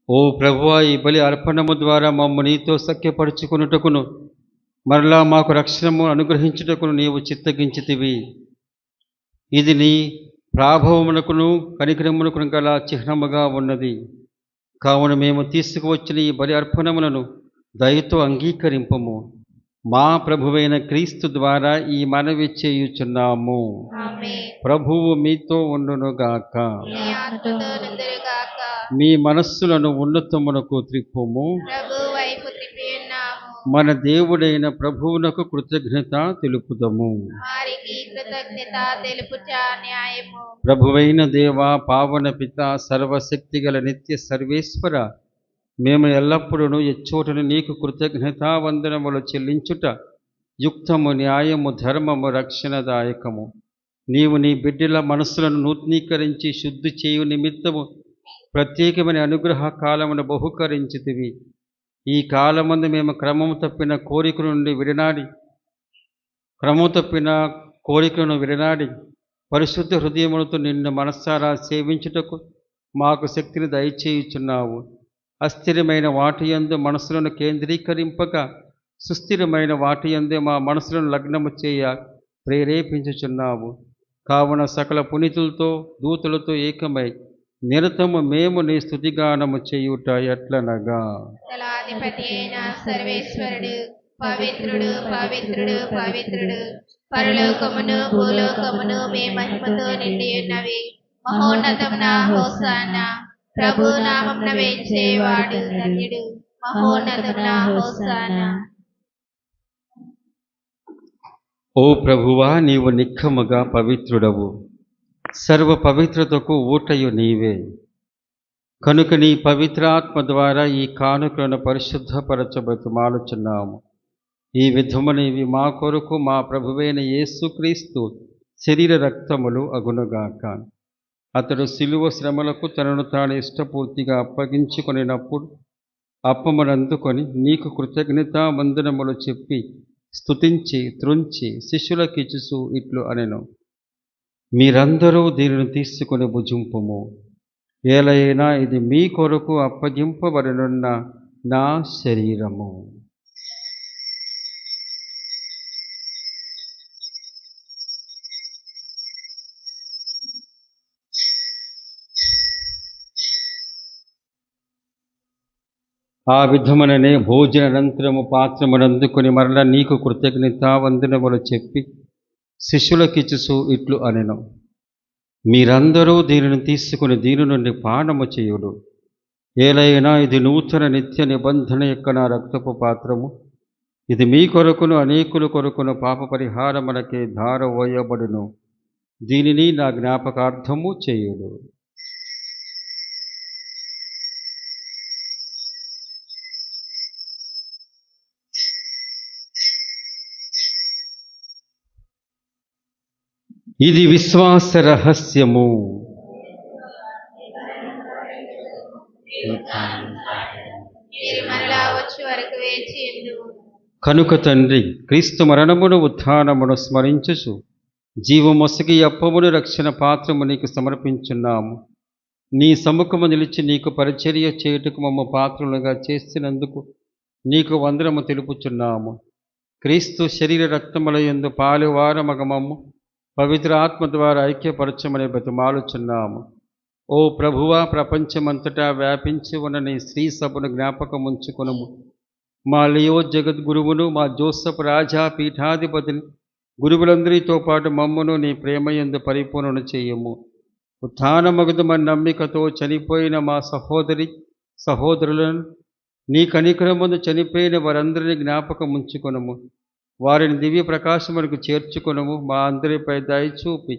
ఓ ప్రభువా, ఈ బలి అర్పణము ద్వారా మమ్ము నీతో సఖ్యపరుచుకున్నటకును మరలా మాకు రక్షణము అనుగ్రహించుటకును నీవు చిత్తగించితివి. ఇది నీ ప్రాభవమునకును కనికరమునకును గల చిహ్నముగా ఉన్నది. కావున మేము తీసుకువచ్చిన ఈ బలి అర్పణములను దయతో అంగీకరింపము. మా ప్రభువైన క్రీస్తు ద్వారా ఈ మనవి చేయుచున్నాము. ఆమేన్. ప్రభువు మీతో ఉండునుగాక. నీ ఆత్మతో నుందురుగాక. మీ మనస్సులను ఉన్నతమునకు త్రిప్పుము. ప్రభు వైపు త్రిప్పి ఉన్నాము. మన దేవుడైన ప్రభువునకు కృతజ్ఞత తెలుపుదము. వారికి కృతజ్ఞత తెలుపుట న్యాయము. ప్రభువైన దేవా, పావన పిత, సర్వశక్తి గల నిత్య సర్వేశ్వర, మేము ఎల్లప్పుడూ ఎచ్చోటను నీకు కృతజ్ఞతా వందనములు చెల్లించుట యుక్తము, న్యాయము, ధర్మము, రక్షణదాయకము. నీవు నీ బిడ్డల మనస్సులను నూతనీకరించి శుద్ధి చేయు నిమిత్తము ప్రత్యేకమైన అనుగ్రహ కాలమును బహుకరించితివి. ఈ కాలమందు మేము క్రమము తప్పిన కోరికలను విడనాడి పరిశుద్ధ హృదయములతో నిన్ను మనస్సారా సేవించుటకు మాకు శక్తిని దయచేయుచున్నావు. అస్థిరమైన వాటి యందు మనసులను కేంద్రీకరింపక సుస్థిరమైన వాటి యందే మా మనసులను లగ్నము చేయ ప్రేరేపించుచున్నావు. కావున సకల పునీతులతో దూతలతో ఏకమై నిరతము మేము నీ స్తుతిగానము చేయుట ఎట్లనగా, దళాధిపతి అయిన సర్వేశ్వరుడు పవిత్రుడు పవిత్రుడు పవిత్రుడు, పరలోకమును భూలోకమును మీ మహిమతో నిండి ఉన్నవి. మహోన్నతమున హోసానా. ప్రభు నామమున వేంచేవాడు ధన్యుడు. మహోన్నతమున హోసానా. ఓ ప్రభువా, నీవు నిక్కముగా పవిత్రుడవు, సర్వ పవిత్రతకు ఊటయు నీవే. కనుక నీ పవిత్రాత్మ ద్వారా ఈ కానుకలను పరిశుద్ధపరచబతుమాలుచున్నాము. ఈ విధమున ఇవి మా కొరకు మా ప్రభువైన యేసుక్రీస్తు శరీర రక్తములు అగునుగాక. అతడు శిలువ శ్రమలకు తనను తాను ఇష్టపూర్తిగా అప్పగించుకొనినప్పుడు అప్పమునందుకొని నీకు కృతజ్ఞతా వందనములు చెప్పి స్తుతించి త్రుంచి శిష్యులకిచ్చుచు ఇట్లు అనెను, మీరందరూ దీనిని తీసుకొని భుజింపుము. ఏలైనా ఇది మీ కొరకు అప్పగింపబడనున్న నా శరీరము. ఆ విధముననే భోజనానంతరము పాత్రమునందుకొని మరల నీకు కృతజ్ఞతా వందనములు చెప్పి శిష్యులకిచ్చుచు ఇట్లు అనెను, మీరందరూ దీనిని తీసుకుని దీని నుండి పానము చేయుడు. ఏలైనా ఇది నూతన నిత్య నిబంధన యొక్క నా రక్తపు పాత్రము. ఇది మీ కొరకును అనేకుల కొరకును పాప పరిహారమునకే ధారవోయబడును. దీనిని నా జ్ఞాపకార్థము చేయుడు. ఇది విశ్వాస రహస్యము. మీరు మరలా వచ్చే వరకు వేచి ఉండుము. కనుక తండ్రి, క్రీస్తు మరణమును ఉత్థానమును స్మరించుచు జీవమొసగి అప్పమును రక్షణ పాత్రము నీకు సమర్పించున్నాము. నీ సముఖము నిలిచి నీకు పరిచర్య చేయుటకు మమ్మ పాత్రలుగా చేసినందుకు నీకు వందనము తెలుపుచున్నాము. క్రీస్తు శరీర రక్తముల యందు పాలువారమగమము పవిత్ర ఆత్మ ద్వారా ఐక్యపరచమని బతిమాలుచున్నాము. ఓ ప్రభువా, ప్రపంచమంతటా వ్యాపించి ఉన్న నీ స్త్రీ సభను జ్ఞాపకముంచుకొనుము. మా లియో జగద్గురువును, మా జోసఫ్ రాజా పీఠాధిపతిని, గురువులందరితో పాటు మమ్మను నీ ప్రేమయందు పరిపూర్ణ చేయము. ఉత్థానమగుదమని నమ్మికతో చనిపోయిన మా సహోదరులను నీ కనికరమందు చనిపోయిన వారందరినీ జ్ఞాపకం ఉంచుకొనుము. వారిని దివ్య ప్రకాశమునకు చేర్చుకొనుము. మా అందరిపై దయచూపి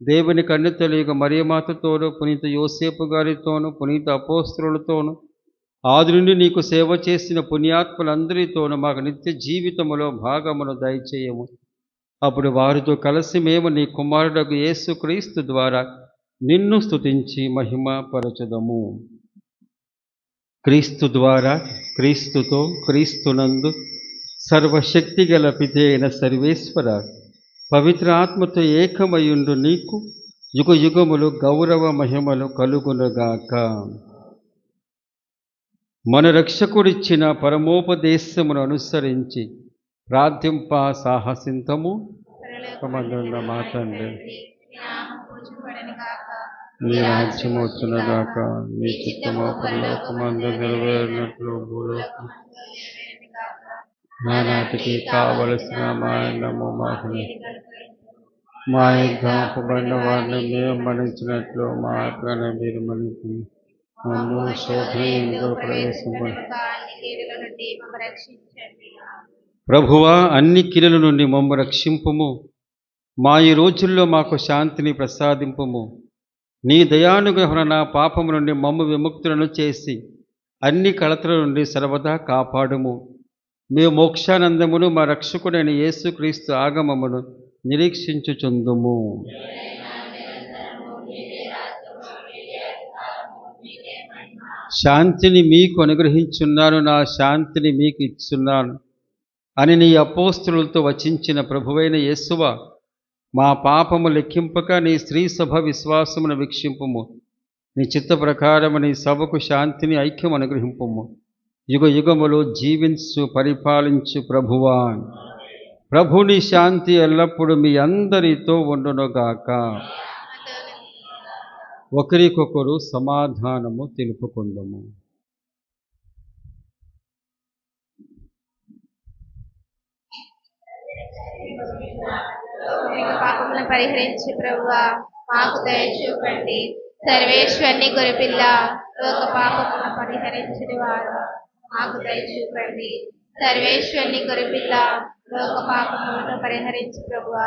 దేవుని కన్నెతలియుగ మరియమాతతోనూ, పునీత యోసేపు గారితోనూ, పునీత అపోస్తలులతోనూ, ఆది నుండి నీకు సేవ చేసిన పుణ్యాత్ములందరితోనూ మాకు నిత్య జీవితములో భాగమును దయచేయము. అప్పుడు వారితో కలిసి మేము నీ కుమారుడకు యేసుక్రీస్తు ద్వారా నిన్ను స్తుతించి మహిమ పరచదము. క్రీస్తు ద్వారా, క్రీస్తుతో, క్రీస్తునందు సర్వశక్తి గల పితే అయిన సర్వేశ్వర, పవిత్ర ఆత్మతో ఏకమయుండు నీకు యుగ యుగములు గౌరవ మహిమలు కలుగునుగాక. మన రక్షకుడిచ్చిన పరమోపదేశమును అనుసరించి ప్రార్థింప సాహసింతము. మా తండ్రి, నీ రాజ్యము వచ్చునుగాక, నీ చిత్తము పరలోకమందు నెరవేరినట్లు భూలోకం. నానాటికి కావలసిన మా అన్నము మాకు, మా యజ్ఞాపబడిన వారిని మేము మన్నించినట్లు మా ఆజ్ఞను మీరు మన్నించండి. మమ్ము శోధనయందు ప్రవేశింపండి. ప్రభువా, అన్ని కీడుల నుండి మమ్ము రక్షింపుము. మా ఈ రోజుల్లో మాకు శాంతిని ప్రసాదింపుము. నీ దయానుగ్రహణ నా పాపము నుండి మమ్ము విముక్తులను చేసి అన్ని కలతల నుండి సర్వదా కాపాడుము. మేము మోక్షానందమును మా రక్షకుడైన యేసుక్రీస్తు ఆగమమును నిరీక్షించుచుందుము. శాంతిని మీకు అనుగ్రహించున్నాను, నా శాంతిని మీకు ఇచ్చున్నాను అని నీ అపోస్తలులతో వచించిన ప్రభువైన యేసువా, మా పాపము లెక్కింపక నీ స్త్రీ సభ విశ్వాసమును వీక్షింపుము. నీ చిత్త ప్రకారము నీ సభకు శాంతిని ఐక్యం అనుగ్రహింపుము. యుగ యుగములు జీవించు పరిపాలించు ప్రభువా, ప్రభుని శాంతి ఎల్లప్పుడూ మీ అందరితో ఉండునుగాక. ఒకరికొకరు సమాధానము తెలుపుకుందాము. పాపములను పరిహరించి ప్రభువా మాకు దయచూపండి. సర్వేశ్వరుని గొర్రెపిల్ల, లోక పాపములను పరిహరించిన వారు మాకు దయచూపండి. సర్వేశ్వరుని గొర్రెపిల్ల, లోక పాపములను పరిహరించి ప్రభువా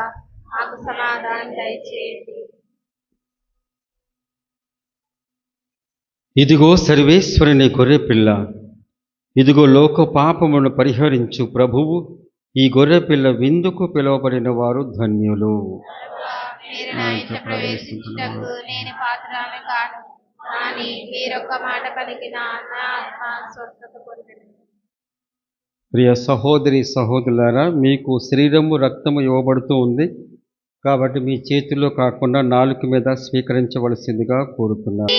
మాకు సమాధానం దయచేయండి. ఇదిగో సర్వేశ్వరుని గొర్రెపిల్ల, ఇదిగో లోక పాపములను పరిహరించు ప్రభువు. ఈ గొర్రెపిల్ల విందుకు పిలువబడిన వారు ధన్యులు. మీరు నా ఇంట ప్రవేశించుటకు నేను పాత్రను కాను, కానీ మీరొక్క మాట పలికిన నా ఆత్మ స్వస్థత పొందును. ప్రియ సహోదరి సహోదరులారా, మీకు శరీరము రక్తము ఇవ్వబడుతూ ఉంది కాబట్టి మీ చేతిలో కాకుండా నాలుక మీద స్వీకరించవలసిందిగా కోరుతున్నాను.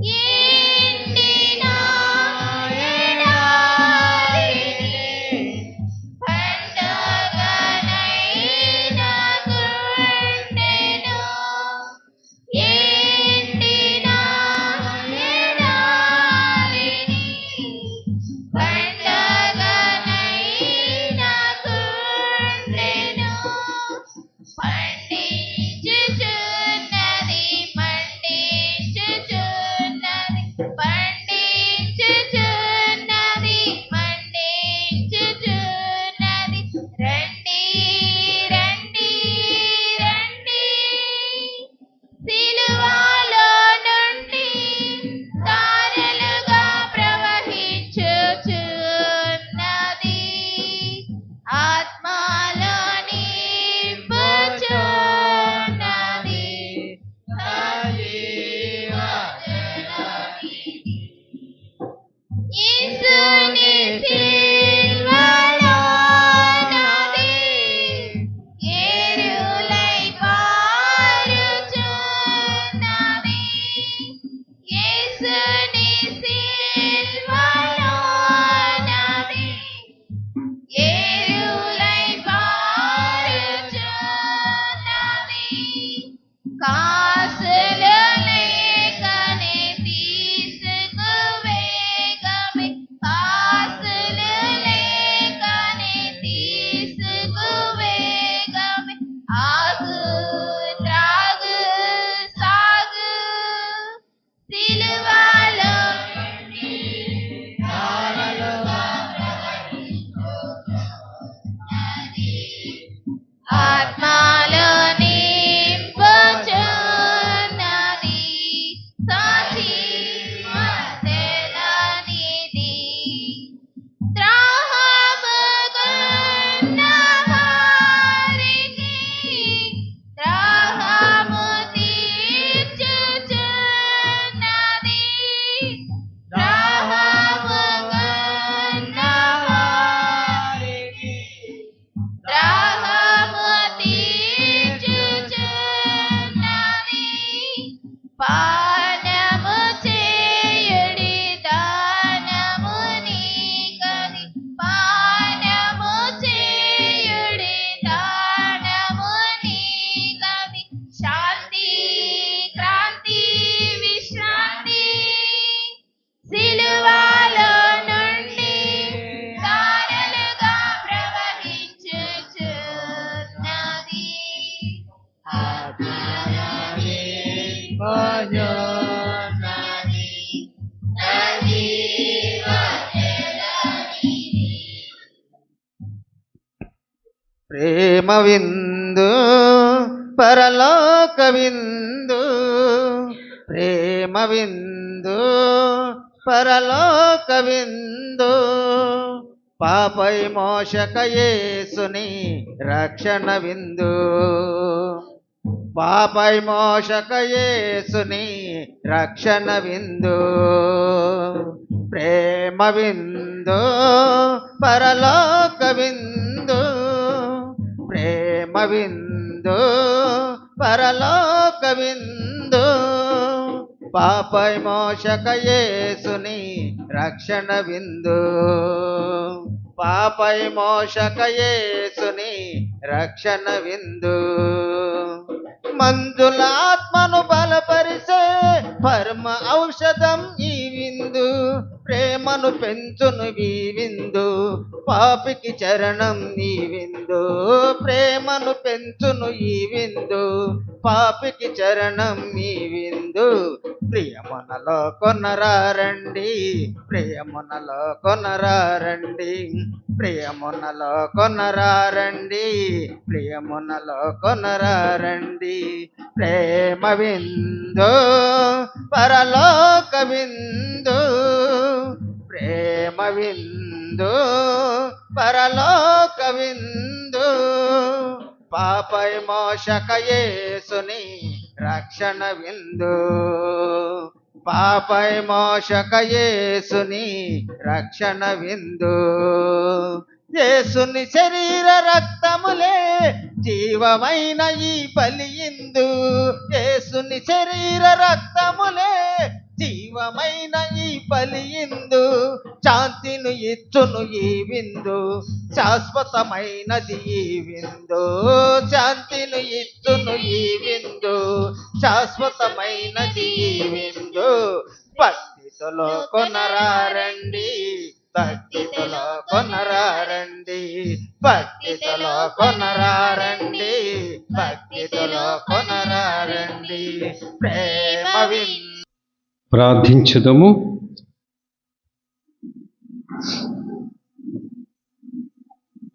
Yeah. యేసుని సిల్వలో నది ఏరులై పారుచున్నది. కాసులు లేకనే తీసుకువేగమే, కాసులు లేకనే తీసుకువేగమే. ఆగు త్రాగు సాగు సిలువలో నుండి ధారలుగా ప్రవహించుచున్నది. ఆత్మలో నింపుచున్నది, సాచి మసెలనిది. త్రాహముగున్న వారికి త్రాహము తీర్చుచున్నది. త్రాహముగున్న వారికి త్రాహము తీర్చుచున్నది. పానము చేయుడి దానము నీకది, పానము చేయుడి దానము నీకది. శాంతి క్రాంతి విశ్రాంతి సిలువలో నుండి ధారలుగా ప్రవహించుచున్నది. ఆత్మలోని నింపుచున్నది, నది మసెలనిది. ప్రేమ విందు పరలోక విందు, ప్రేమ విందు పరలోక విందు. పాపై మోషక యేసుని రక్షణ విందు, పాపై మోషక యేసుని రక్షణ విందు. ప్రేమ విందు పరలోక విందు, ప్రేమ విందు పరలోక విందు. పాపై మోషక యేసుని రక్షణ విందు, పాపై మోషక యేసుని రక్షణ విందు. మందుల ఆత్మను బలపరిచే పరమ ఔషధం ఈ విందు, ప్రేమను పెంచును ఈ విందు. పాపికి చరణం ఈ విందు, ప్రేమను పెంచును ఈ విందు. పాపికి చరణం ఈ విందు. ప్రియమునలో కొనరారండి, ప్రియమునలో కొనరారండి, ప్రియమునలో కొనరారండి, ప్రియమునలో కొనరారండి. ప్రేమ విందు పరలోక విందు, ప్రేమ విందు పరలోక విందు. పాపై మోషక యేసుని రక్షణ విందు, పాపై మోషక యేసుని రక్షణ విందు. యేసుని శరీర రక్తములే జీవమైన ఈ బలియిందు, యేసుని శరీర రక్తములే జీవమైన ఈ బలియిందు. శాంతిని ఇచ్చును ఈ విందు, శాశ్వతమైనది ఈ విందు. శాంతిని ఇచ్చును ఈ విందు, శాశ్వతమైనది ఈ విందు. భక్తితో కొనరారండి, భక్తితో కొనరారండి, భక్తితో కొనరారండి, భక్తితో కొనరారండి. ప్రేమ విందు. ప్రార్థించుదము.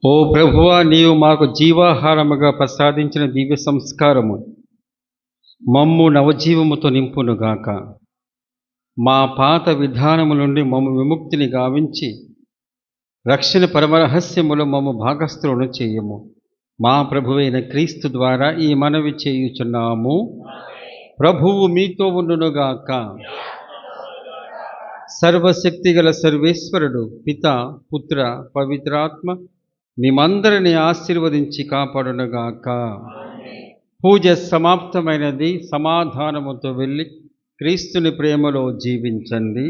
ఓ ప్రభువా, నీవు మాకు జీవాహారముగా ప్రసాదించిన దివ్య సంస్కారము మమ్ము నవజీవముతో నింపునుగాక. మా పాత విధానము నుండి మమ్ము విముక్తిని గావించి రక్షణ పరమరహస్యములో మమ్ము భాగస్థులను చేయము. మా ప్రభువైన క్రీస్తు ద్వారా ఈ మనవి చేయుచున్నాము. ప్రభువు మీతో ఉండునుగాక. సర్వశక్తిగల సర్వేశ్వరుడు పిత, పుత్ర, పవిత్రాత్మ మిమ్మందరిని ఆశీర్వదించి కాపాడునుగాక. పూజ సమాప్తమైనది. సమాధానముతో వెళ్ళి క్రీస్తుని ప్రేమలో జీవించండి.